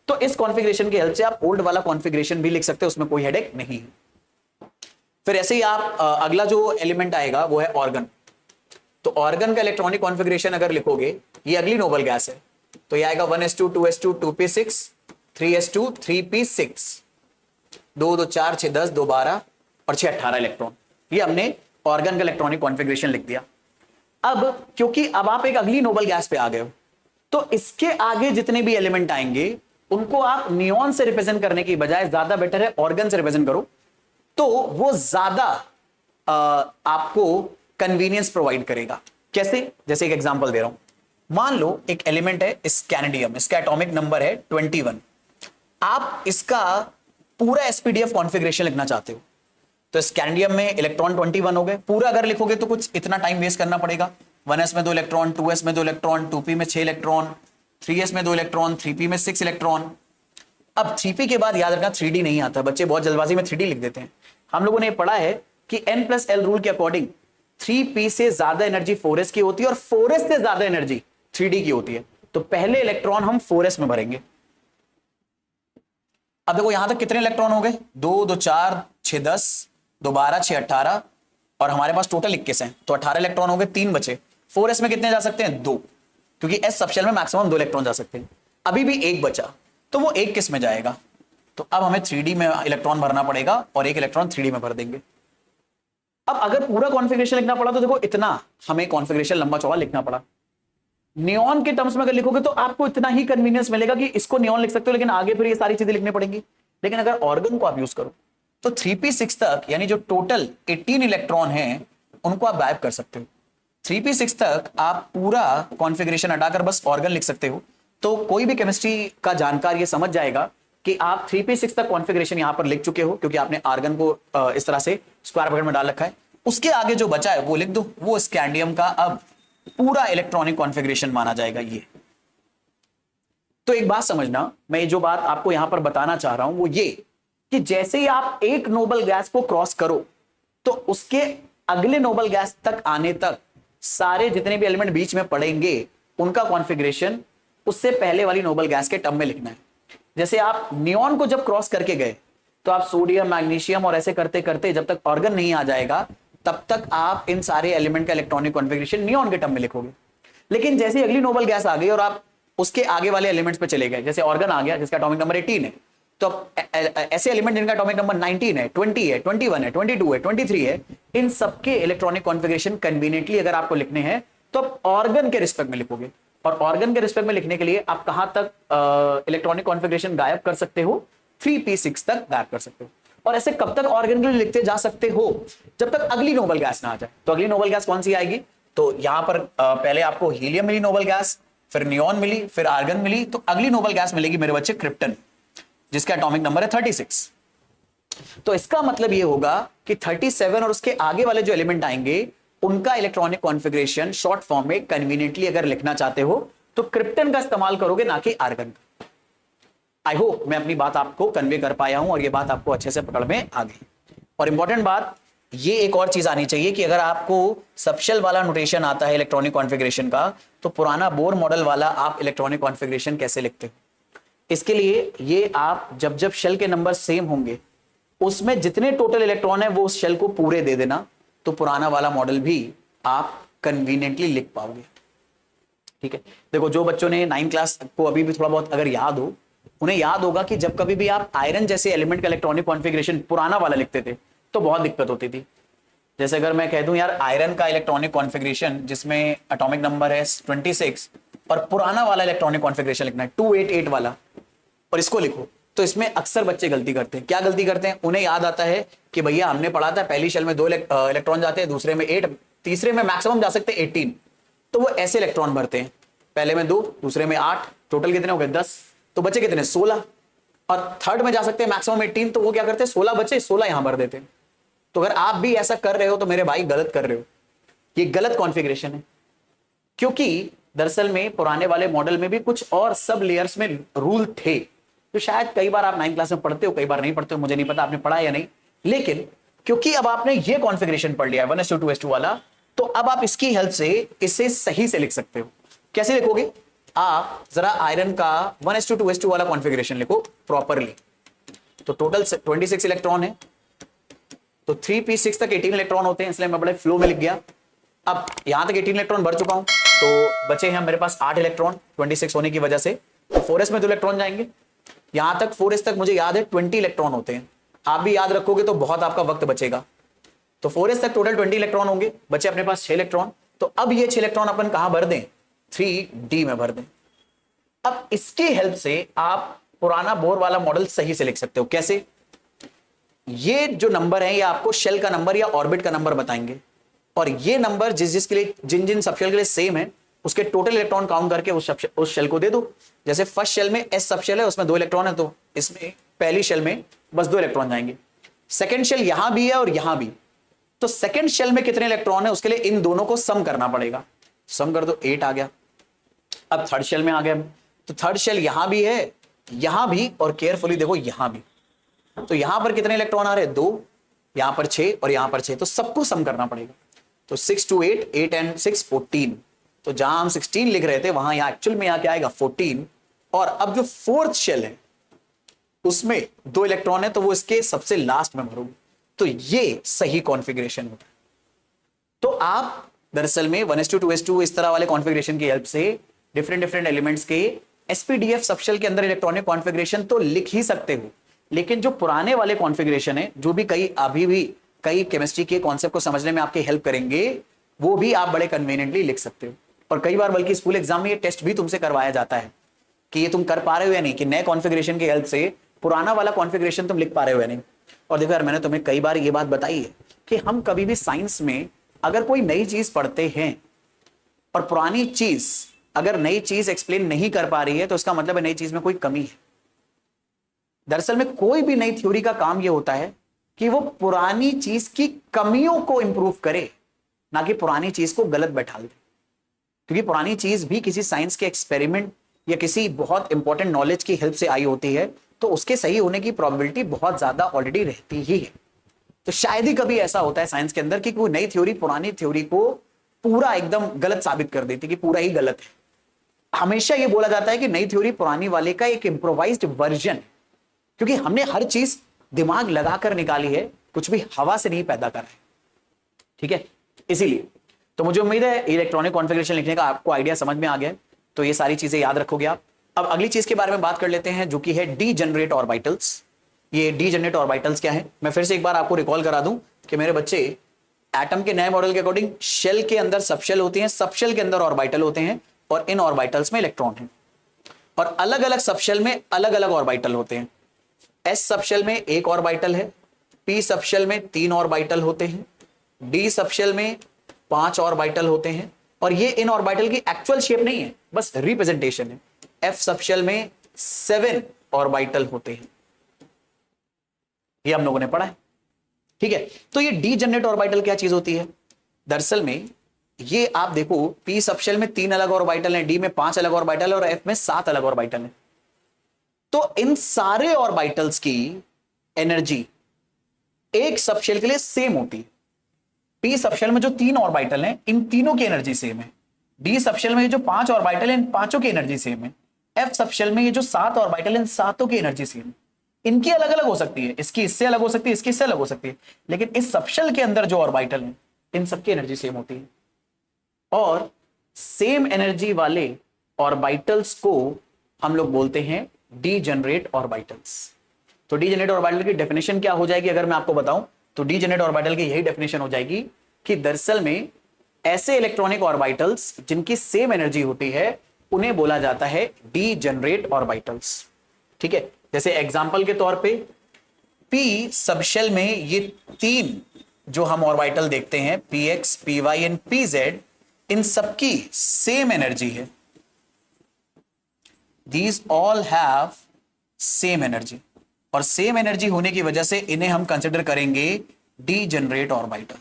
[SPEAKER 1] तो इस कॉन्फ़िगरेशन की हेल्प से आप ओल्ड वाला कॉन्फ़िगरेशन भी लिख सकते हो, उसमें कोई हेडेक नहीं है। फिर ऐसे ही आप अगला जो एलिमेंट आएगा वो है ऑर्गन। तो ऑर्गन का इलेक्ट्रॉनिक कॉन्फ़िगरेशन अगर लिखोगे, ये अगली नोबल गैस है, तो ये आएगा 1s2 2s2 2p6 3s2 3p6, 2 2 4 6 10 2 12 और 6 18 इलेक्ट्रॉन। ये हमने ऑर्गन का इलेक्ट्रॉनिक कॉन्फ़िगरेशन लिख दिया। अब क्योंकि अब आप एक अगली नोबल गैस पे आ गए हो, तो इसके आगे जितने भी एलिमेंट आएंगे उनको आप नियॉन से रिप्रेजेंट करने की बजाय ज्यादा बेटर है ऑर्गन से रिप्रेजेंट करो, तो वो ज्यादा आपको कन्वीनियंस प्रोवाइड करेगा। कैसे? जैसे एक एग्जांपल दे रहा हूं, मान लो एक एलिमेंट है स्कैंडियम, इसका एटॉमिक नंबर है 21, आप इसका पूरा sp-df कॉन्फ़िगरेशन लिखना चाहते हो, तो स्कैंडियम में इलेक्ट्रॉन 21 हो गए, पूरा अगर लिखोगे तो कुछ इतना टाइम वेस्ट करना पड़ेगा। 1s में 2 इलेक्ट्रॉन, 2s में 2 इलेक्ट्रॉन, 2p में 6 इलेक्ट्रॉन, 3s में 2 इलेक्ट्रॉन, 3p में 6 इलेक्ट्रॉन। अब 3p के बाद याद रखना 3d नहीं आता, बच्चे बहुत जल्दबाजी में 3d लिख देते हैं। हम लोगों ने पढ़ा है कि n+l रूल के अकॉर्डिंग 3p से ज्यादा एनर्जी 4s की होती है और 4s से ज्यादा एनर्जी 3d की होती है, तो पहले इलेक्ट्रॉन हम 4s में भरेंगे। अब देखो यहां तक कितने इलेक्ट्रॉन हो गए? 2 2 4 6 10 2 12 6 18, और हमारे पास टोटल 21 हैं, तो 18 इलेक्ट्रॉन हो गए, 3 बचे। 4s में कितने जा सकते हैं? 2, क्योंकि s सबशेल में मैक्सिमम 2 इलेक्ट्रॉन जा सकते हैं। अभी भी 1 बचा, तो वो 1 किस में जाएगा? तो अब हमें 3d में इलेक्ट्रॉन भरना पड़ेगा और 1 इलेक्ट्रॉन 3d में भर देंगे। अब अगर पूरा कॉन्फ़िगरेशन लिखना पड़ा तो देखो इतना हमें कॉन्फ़िगरेशन लंबा चौड़ा लिखना पड़ा। नियॉन के टर्म्स में अगर लिखोगे तो आपको इतना ही कन्वीनियंस मिलेगा कि इसको नियॉन लिख सकते हो, लेकिन आगे फिर ये सारी चीजें लिखनी पड़ेंगी। लेकिन अगर ऑर्गन को आप यूज करो तो 3p6 तक, यानी जो टोटल 18 इलेक्ट्रॉन हैं उनको आप गायब कर सकते हो। 3p6 तक आप पूरा कॉन्फ़िगरेशन हटाकर बस ऑर्गन लिख सकते हो। तो कोई भी केमिस्ट्री का जानकार ये समझ जाएगा कि आप 3p6 तक कॉन्फ़िगरेशन यहां पर लिख चुके हो, क्योंकि आपने आर्गन को इस तरह से स्क्वायर ब्रैकेट में डाल रखा है। उसके आगे जो बचा है वो लिख दो, वो स्कैंडियम का अब पूरा इलेक्ट्रॉनिक कॉन्फ़िगरेशन माना जाएगा ये। तो एक बात समझना, मैं जो बात आपको यहां पर बताना चाह रहा हूं वो ये कि जैसे ही आप एक नोबल गैस को क्रॉस करो तो उसके अगले नोबल गैस तक आने तक सारे जितने भी एलिमेंट बीच में पड़ेंगे उनका कॉन्फ़िगरेशन उससे पहले वाली नोबल गैस के टर्म में लिखना है। जैसे आप नियॉन को जब क्रॉस करके गए तो आप सोडियम, मैग्नीशियम और ऐसे करते करते जब तक ऑर्गन नहीं आ जाएगा तब तक आप इन सारे एलिमेंट का इलेक्ट्रॉनिक कॉन्फ़िगरेशन नियॉन के टर्म में लिखोगे। लेकिन जैसे ही अगली नोबल गैस आ गई और आप उसके आगे वाले एलिमेंट्स पे चले गए, जैसे ऑर्गन आ गया जिसका एटॉमिक नंबर 18 है, तो ऐसे एलिमेंट जिनका एटॉमिक नंबर 19 है, 20 है, 21 है, 22 है, 23 है, इन सबके इलेक्ट्रॉनिक कॉन्फ़िगरेशन कन्वीनियंटली अगर आपको लिखने हैं तो आप ऑर्गन के रिस्पेक्ट में लिखोगे। और ऑर्गन के रिस्पेक्ट में लिखने के लिए आप कहां तक इलेक्ट्रॉनिक कॉन्फ़िगरेशन गायब कर सकते हो? 3p6 तक गायब कर सकते हो। और ऐसे कब तक ऑर्गन के लिए लिखते जा सकते हो? जब तक अगली नोबल गैस ना आ जाए। तो अगली नोबल गैस कौन सी आएगी? तो यहां पर पहले आपको हीलियम मिली नोबल गैस, फिर नियॉन मिली, फिर आर्गन मिली, तो अगली नोबल गैस मिलेगी मेरे बच्चे क्रिप्टन, जिसका एटॉमिक नंबर है 36। तो इसका मतलब यह होगा कि 37 और उसके आगे वाले जो एलिमेंट आएंगे उनका इलेक्ट्रॉनिक कॉन्फ़िगरेशन शॉर्ट फॉर्म में कन्वीनियंटली अगर लिखना चाहते हो तो क्रिप्टन का इस्तेमाल करोगे, ना कि आर्गन का। आई होप मैं अपनी बात आपको कन्वे कर पाया हूं और यह बात आपको अच्छे से पकड़ में आ गई। और इंपॉर्टेंट बात ये एक और चीज आनी चाहिए कि अगर आपको सबशेल वाला नोटेशन आता है इलेक्ट्रॉनिक कॉन्फ़िगरेशन का, तो पुराना बोर मॉडल वाला आप इलेक्ट्रॉनिक कॉन्फ़िगरेशन कैसे लिखते हो? इसके लिए ये आप जब जब शेल के नंबर सेम होंगे उसमें जितने टोटल इलेक्ट्रॉन है वो उस शेल को पूरे दे देना, तो पुराना वाला मॉडल भी आप कन्वीनियंटली लिख पाओगे। ठीक है, देखो जो बच्चों ने 9th क्लास को अभी भी थोड़ा बहुत अगर याद हो, उन्हें याद होगा कि जब कभी भी आप आयरन जैसे एलिमेंट का इलेक्ट्रॉनिक कॉन्फ़िगरेशन पुराना वाला लिखते थे तो बहुत दिक्कत होती थी। जैसे अगर मैं कह दूं यार आयरन का इलेक्ट्रॉनिक कॉन्फ़िगरेशन जिसमें एटॉमिक नंबर है 26 और पुराना वाला इलेक्ट्रॉनिक कॉन्फ़िगरेशन लिखना है 288 वाला, और इसको लिखो, तो इसमें अक्सर बच्चे गलती करते हैं। क्या गलती करते हैं? उन्हें याद आता है कि भैया हमने पढ़ा था पहली शेल में 2 इलेक्ट्रॉन जाते हैं, दूसरे में 8, तीसरे में मैक्सिमम जा सकते हैं 18, तो वो ऐसे इलेक्ट्रॉन भरते हैं, पहले में 2, दूसरे में 8, टोटल कितने हो गए 10, तो बचे कितने 16, और थर्ड में जा सकते हैं मैक्सिमम 18, तो वो क्या करते हैं 16 बचे, 16 यहां भर देते हैं। तो अगर आप भी ऐसा कर रहे हो तो मेरे भाई गलत कर रहे हो, ये गलत कॉन्फ़िगरेशन है। क्योंकि दरअसल में पुराने वाले मॉडल में भी कुछ और सब लेयर्स में रूल थे, तो शायद कई बार आप 9th क्लास में पढ़ते हो, कई बार नहीं पढ़ते हो, मुझे नहीं पता आपने पढ़ा या नहीं, लेकिन क्योंकि अब आपने ये कॉन्फ़िगरेशन पढ़ लिया है 1:2 2:2 वाला, तो अब आप इसकी हेल्प से इसे सही से लिख सकते हो। कैसे लिखोगे? आप जरा आयरन का 1:2 2:2 वाला कॉन्फ़िगरेशन लिखो प्रॉपरली। तो टोटल 26 इलेक्ट्रॉन है, तो 3p6 तक 18 इलेक्ट्रॉन होते हैं, इसलिए मैं बड़े फ्लो में लिख गया। अब यहां तक 18 इलेक्ट्रॉन भर चुका हूं, तो बचे हैं मेरे पास 8 इलेक्ट्रॉन 26 होने की वजह से, तो 4s में 2 इलेक्ट्रॉन जाएंगे। यहां तक 4s तक मुझे याद है 20 इलेक्ट्रॉन होते हैं, आप भी याद रखोगे तो बहुत आपका वक्त बचेगा। तो 4s तक टोटल 20 इलेक्ट्रॉन होंगे, बचे अपने पास 6 इलेक्ट्रॉन। तो अब ये 6 इलेक्ट्रॉन अपन कहां भर दें? 3d में भर दें। अब इसकी हेल्प से आप पुराना बोर वाला मॉडल सही से लिख सकते हो। कैसे? ये जो नंबर है ये आपको शेल का नंबर या ऑर्बिट का नंबर बताएंगे, और ये नंबर जिसके लिए जिन सबशेल के लिए सेम है उसके टोटल इलेक्ट्रॉन काउंट करके उस शेल को दे दो। जैसे फर्स्ट शेल में एस सबशेल है, उसमें 2 इलेक्ट्रॉन है, तो इसमें पहली शेल में बस 2 इलेक्ट्रॉन जाएंगे। सेकंड शेल यहां भी है और यहां भी, तो सेकंड शेल में कितने इलेक्ट्रॉन है उसके लिए इन दोनों को सम करना पड़ेगा। सम कर दो, 8 आ गया। अब थर्ड शेल में आ गया, तो थर्ड शेल यहां भी है, यहां भी, और केयरफुली देखो यहां भी, तो यहां पर कितने इलेक्ट्रॉन आ रहे हैं? 2, यहां पर 6 और यहां पर 6, तो सबको सम करना पड़ेगा। तो 6 2 8, 8 and 6 14, तो जहां हम 16 लिख रहे थे वहां यहां एक्चुअल में यहां क्या आएगा 14। और अब जो फोर्थ शेल है उसमें 2 इलेक्ट्रॉन है, तो वो इसके सबसे लास्ट में भरोगे, तो ये सही कॉन्फ़िगरेशन होता है। तो आप दरअसल में 1:2 2:2 इस तरह वाले कॉन्फ़िगरेशन की हेल्प से डिफरेंट एलिमेंट्स के एसपीडीएफ सबशेल के अंदर इलेक्ट्रॉनिक कॉन्फ़िगरेशन तो लिख ही सकते हो, लेकिन जो पुराने वाले कॉन्फ़िगरेशन है, जो भी अभी भी कई केमिस्ट्री के कॉन्सेप्ट को समझने में आपकी हेल्प करेंगे, वो भी आप बड़े कन्वीनियंटली लिख सकते हो। और कई बार बल्कि स्कूल एग्जाम में ये टेस्ट भी तुमसे करवाया जाता है कि ये तुम कर पा रहे हो या नहीं, कि नए कॉन्फ़िगरेशन की हेल्प से पुराना वाला कॉन्फ़िगरेशन तुम लिख पा रहे हो या नहीं। और देखो यार, मैंने तुम्हें कई बार ये बात बताई है कि हम कभी भी साइंस में अगर कोई नई चीज पढ़ते हैं और पुरानी चीज अगर नई चीज एक्सप्लेन नहीं कर पा रही है, तो इसका मतलब है नई चीज में कोई कमी है। दरअसल में कोई भी नई थ्योरी का काम यह होता है कि वो पुरानी चीज की कमियों को इंप्रूव करे, ना कि पुरानी चीज को गलत बैठा दे। क्योंकि पुरानी चीज भी किसी साइंस के एक्सपेरिमेंट या किसी बहुत इंपॉर्टेंट नॉलेज की हेल्प से आई होती है, तो उसके सही होने की प्रोबेबिलिटी बहुत ज्यादा ऑलरेडी रहती ही है। तो शायद ही कभी ऐसा होता है साइंस के अंदर कि कोई नई थ्योरी पुरानी थ्योरी को पूरा एकदम गलत साबित कर देती कि पूरा ही गलत है। हमेशा यह बोला जाता है कि नई थ्योरी पुरानी वाले का एक इंप्रोवाइज्ड वर्जन है, क्योंकि हमने हर चीज दिमाग लगाकर निकाली है, कुछ भी हवा से नहीं पैदा करा है। ठीक है, इसीलिए तो मुझे उम्मीद है इलेक्ट्रॉनिक कॉन्फ़िगरेशन लिखने का आपको आइडिया समझ में आ गया, तो ये सारी चीजें याद रखोगे आप। अब अगली चीज के बारे में बात कर लेते हैं, जो कि है डीजेनरेट ऑर्बिटल्स। ये डीजेनरेट ऑर्बिटल्स क्या है, मैं फिर से एक बार आपको रिकॉल करा दूं कि मेरे बच्चे एटम के नए मॉडल के अकॉर्डिंग शेल के अंदर सबशेल होती हैं, सबशेल के अंदर ऑर्बिटल होते हैं, और इन ऑर्बिटल्स में इलेक्ट्रॉन हैं, और अलग अलग सबशेल में अलग अलग ऑर्बिटल होते हैं। एस सबशेल में एक ऑर्बिटल है, पी सबशेल में 3 ऑर्बिटल होते हैं, डी सबशेल में 5 ऑर्बिटल होते हैं, और ये इन ऑर्बिटल की एक्चुअल शेप नहीं है, बस रिप्रेजेंटेशन है। एफ सबशेल में 7 ऑर्बिटल होते हैं, ये हम लोगों ने पढ़ा है। ठीक है, तो ये डीजेनरेट ऑर्बिटल क्या चीज होती है? दरअसल में ये आप देखो, पी सबशेल में 3 अलग ऑर्बिटल हैं, डी में 5 अलग ऑर्बिटल है, और एफ में 7 अलग ऑर्बिटल है। तो इन सारे ऑर्बिटल्स की एनर्जी एक सबशेल के लिए सेम होती है। पी सबशेल में जो 3 ऑर्बिटल हैं, इन तीनों की एनर्जी सेम है। डी सबशेल में ये जो 5 ऑर्बिटल हैं, इन पांचों की एनर्जी सेम है। एफ सबशेल में ये जो 7 ऑर्बिटल हैं, इन सातों की एनर्जी सेम है। इनकी अलग अलग हो सकती है, इसकी इससे अलग हो सकती है, इसकी इससे अलग हो सकती है, लेकिन इस सबशेल के अंदर जो ऑर्बिटल हैं, इन सबकी एनर्जी सेम होती है। और सेम एनर्जी वाले ऑर्बिटल्स को हम लोग बोलते हैं डीजेनरेट ऑर्बिटल्स। तो डीजेनरेट ऑर्बिटल की डेफिनेशन क्या हो जाएगी अगर मैं आपको बताऊं, तो डीजेनरेट ऑर्बिटल की यही डेफिनेशन हो जाएगी कि दरअसल में ऐसे इलेक्ट्रॉनिक ऑर्बिटल्स जिनकी सेम एनर्जी होती है, उन्हें बोला जाता है डीजेनरेट ऑर्बिटल्स। ठीक है, जैसे एग्जांपल के तौर पे पी सबशेल में ये 3 जो हम ऑर्बिटल देखते हैं, P X, P Y and P Z, इन सबकी सेम एनर्जी है। These all have same energy, और सेम एनर्जी होने की वजह से इन्हें हम कंसिडर करेंगे डीजेनरेट ऑर्बिटल।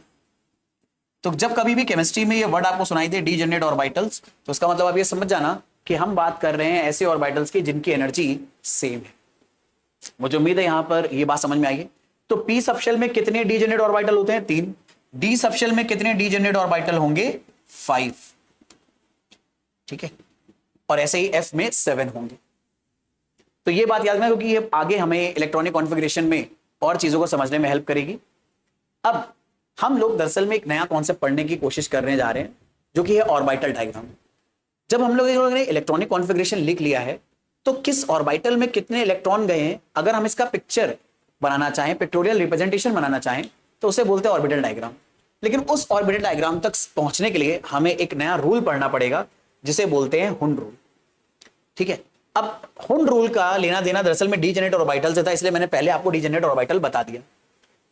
[SPEAKER 1] तो जब कभी भी केमिस्ट्री में ये वर्ड आपको सुनाई दे डीजेनरेट ऑर्बिटल्स, तो उसका मतलब आप ये समझ जाना कि हम बात कर रहे हैं ऐसे ऑर्बिटल्स की जिनकी एनर्जी सेम है। मुझे उम्मीद है यहां पर ये बात समझ में आई। तो पी सबशेल में कितने डीजेनरेट ऑर्बिटल होते हैं? 3। डी सबशेल में कितने डीजेनरेट ऑर्बिटल होंगे? 5। ठीक है, और ऐसे ही एफ में 7 होंगे। तो ये बात याद रखना, क्योंकि ये आगे हमें इलेक्ट्रॉनिक कॉन्फ़िगरेशन में और चीजों को समझने में हेल्प करेगी। अब हम लोग दरअसल में एक नया कॉन्सेप्ट पढ़ने की कोशिश करने जा रहे हैं, जो कि है ऑर्बिटल डायग्राम। जब हम लोग ने इलेक्ट्रॉनिक कॉन्फ़िगरेशन लिख लिया है, तो किस ऑर्बिटल में कितने इलेक्ट्रॉन गए हैं, अगर हम इसका पिक्चर बनाना चाहें, पिक्टोरियल रिप्रेजेंटेशन बनाना चाहें, तो उसे बोलते हैं ऑर्बिटल डायग्राम। लेकिन उस ऑर्बिटल डायग्राम तक पहुंचने के लिए हमें एक नया रूल पढ़ना पड़ेगा, जिसे बोलते हैं हुंड रूल। ठीक है, अब हुंड रूल का लेना देना दरअसल में डीजेनरेट ऑर्बिटल से था, इसलिए मैंने पहले आपको डीजेनरेट ऑर्बिटल बता दिया।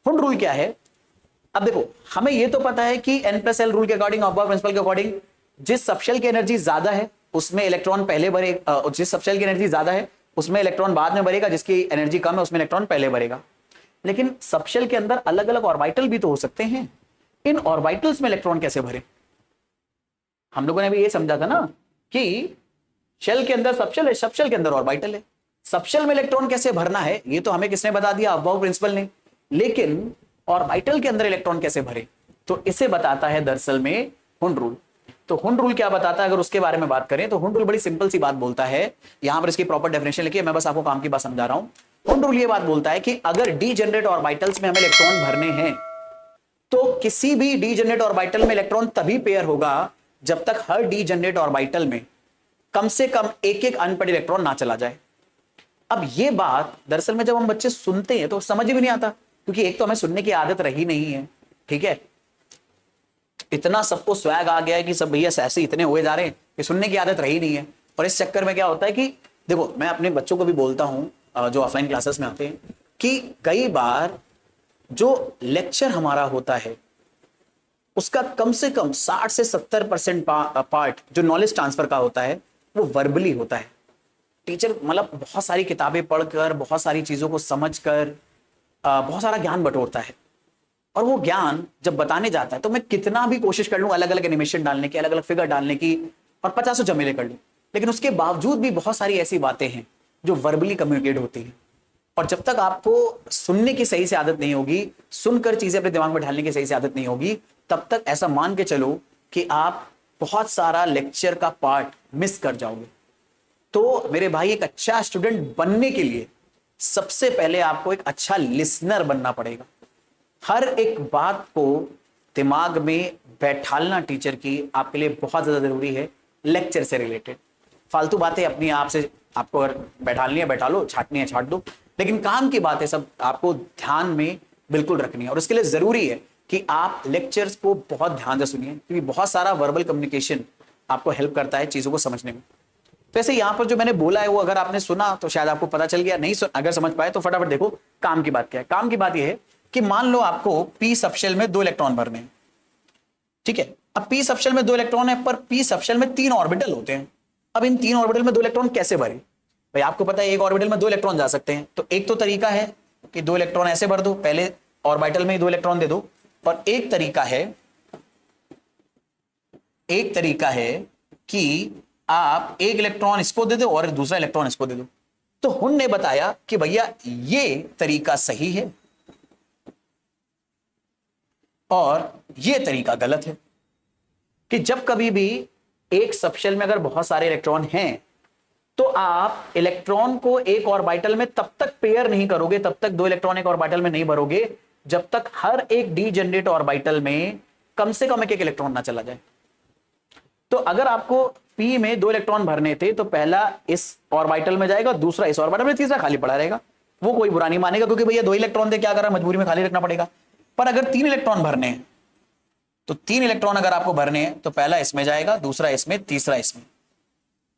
[SPEAKER 1] हुंड रूल क्या है? अब देखो, हमें यह तो पता है कि n+l रूल के अकॉर्डिंग, ऑफ प्रिंसिपल के अकॉर्डिंग, जिस सबशेल की एनर्जी ज्यादा है उसमें इलेक्ट्रॉन पहले भरे, जिस सबशेल की एनर्जी ज्यादा है उसमें इलेक्ट्रॉन बाद में भरेगा, जिसकी एनर्जी कम है उसमें इलेक्ट्रॉन पहले भरेगा। लेकिन सबशेल के अंदर अलग अलग ऑर्बिटल भी तो हो सकते हैं, इन ऑर्बिटल्स में इलेक्ट्रॉन कैसे भरे? हम लोगों ने भी ये समझा था ना कि शेल के अंदर सबशेल है, सबशेल के अंदर ऑर्बिटल है, सबशेल में इलेक्ट्रॉन कैसे भरना है ये तो हमें किसने बता दिया? अबॉव प्रिंसिपल ने। लेकिन ऑर्बिटल के अंदर इलेक्ट्रॉन कैसे भरे, तो इसे बताता है दरअसल में हुंड रूल। तो हुंड रूल क्या बताता है, अगर उसके बारे में बात करें तो हुंड रूल बड़ी सिंपल सी बात बोलता है। यहां पर इसकी प्रॉपर डेफिनेशन लिखिए, मैं बस आपको काम की बात समझा रहा हूं। हुंड रूल ये बात बोलता है कि अगर डीजेनरेट ऑर्बिटल्स में हमें इलेक्ट्रॉन भरने हैं, तो किसी भी डीजेनरेट ऑर्बिटल में इलेक्ट्रॉन तभी पेयर होगा जब तक हर डीजेनरेट ऑर्बिटल में कम से कम एक एक अनपेड इलेक्ट्रॉन ना चला जाए। अब ये बात दरअसल में जब हम बच्चे सुनते हैं तो समझ भी नहीं आता, क्योंकि एक तो हमें सुनने की आदत रही नहीं है। ठीक है, इतना सबको स्वैग आ गया है कि सब भैया ऐसे इतने हुए जा रहे हैं कि सुनने की आदत रही नहीं है। और इस चक्कर में क्या होता है कि देखो, मैं अपने बच्चों को भी बोलता हूं जो ऑफलाइन क्लासेस में आते हैं, कि कई बार जो लेक्चर हमारा होता है उसका कम से कम 60 से 70% पार्ट जो नॉलेज ट्रांसफर का होता है वो वर्बली होता है। टीचर मतलब बहुत सारी किताबें पढ़कर, बहुत सारी चीजों को समझकर बहुत सारा ज्ञान बटोरता है, और वो ज्ञान जब बताने जाता है तो मैं कितना भी कोशिश कर लूं अलग अलग एनिमेशन डालने की, अलग अलग फिगर डालने की, और 50 जमेले कर लूं, लेकिन उसके बावजूद भी बहुत सारी ऐसी बातें हैं जो वर्बली कम्युनिकेट होती हैं। और जब तक आपको सुनने की सही से आदत नहीं होगी, सुनकर चीजें अपने दिमाग में ढालने की सही से आदत नहीं होगी, तब तक ऐसा मान के चलो कि आप बहुत सारा लेक्चर का पार्ट मिस कर जाओगे। तो मेरे भाई, एक अच्छा स्टूडेंट बनने के लिए सबसे पहले आपको एक अच्छा लिसनर बनना पड़ेगा। हर एक बात को दिमाग में बैठालना टीचर की आपके लिए बहुत ज्यादा जरूरी है। लेक्चर से रिलेटेड फालतू बातें अपनी आप से आपको अगर बैठालनी है बैठा लो, छाटनी है छाट दो, लेकिन काम की बातें सब आपको ध्यान में बिल्कुल रखनी है। और इसके लिए जरूरी है कि आप लेक्चर्स को बहुत ध्यान से सुनिए, क्योंकि बहुत सारा वर्बल कम्युनिकेशन आपको हेल्प करता है चीजों को समझने में। वैसे यहां पर जो मैंने बोला है वो अगर आपने सुना तो शायद आपको पता चल गया, नहीं अगर समझ पाए तो फटाफट देखो काम की बात क्या है। काम की बात यह है कि मान लो आपको पी सबशेल में 2 इलेक्ट्रॉन भरने हैं, ठीक है। अब पी सबशेल में 2 इलेक्ट्रॉन है, पर पी सबशेल में 3 ऑर्बिटल होते हैं। अब इन 3 ऑर्बिटल में 2 इलेक्ट्रॉन कैसे भरे? भाई आपको पता है एक ऑर्बिटल में 2 इलेक्ट्रॉन जा सकते हैं, तो एक तो तरीका है कि 2 इलेक्ट्रॉन ऐसे भर दो, पहले ऑर्बिटल में ही 2 इलेक्ट्रॉन दे दो, और एक तरीका है कि आप एक इलेक्ट्रॉन इसको दे दो और दूसरा इलेक्ट्रॉन इसको दे दो। तो हुन ने बताया कि भैया ये तरीका सही है और ये तरीका गलत है, कि जब कभी भी एक सबशेल में अगर बहुत सारे इलेक्ट्रॉन हैं तो आप इलेक्ट्रॉन को एक ऑर्बिटल में तब तक पेयर नहीं करोगे, तब तक 2 इलेक्ट्रॉन एक ऑर्बिटल में नहीं भरोगे जब तक हर एक डीजेनरेट ऑर्बिटल में कम से कम एक इलेक्ट्रॉन ना चला जाए। तो अगर आपको पी में 2 इलेक्ट्रॉन भरने थे तो पहला इस ऑर्बिटल में जाएगा, दूसरा इस ऑर्बिटल में, तीसरा खाली पड़ा रहेगा। वो कोई बुरा नहीं मानेगा क्योंकि भैया 2 इलेक्ट्रॉन थे, क्या करा, मजबूरी में खाली रखना पड़ेगा। पर अगर 3 इलेक्ट्रॉन भरने हैं तो 3 इलेक्ट्रॉन अगर आपको भरने हैं तो पहला इसमें जाएगा, दूसरा इसमें, तीसरा इसमें।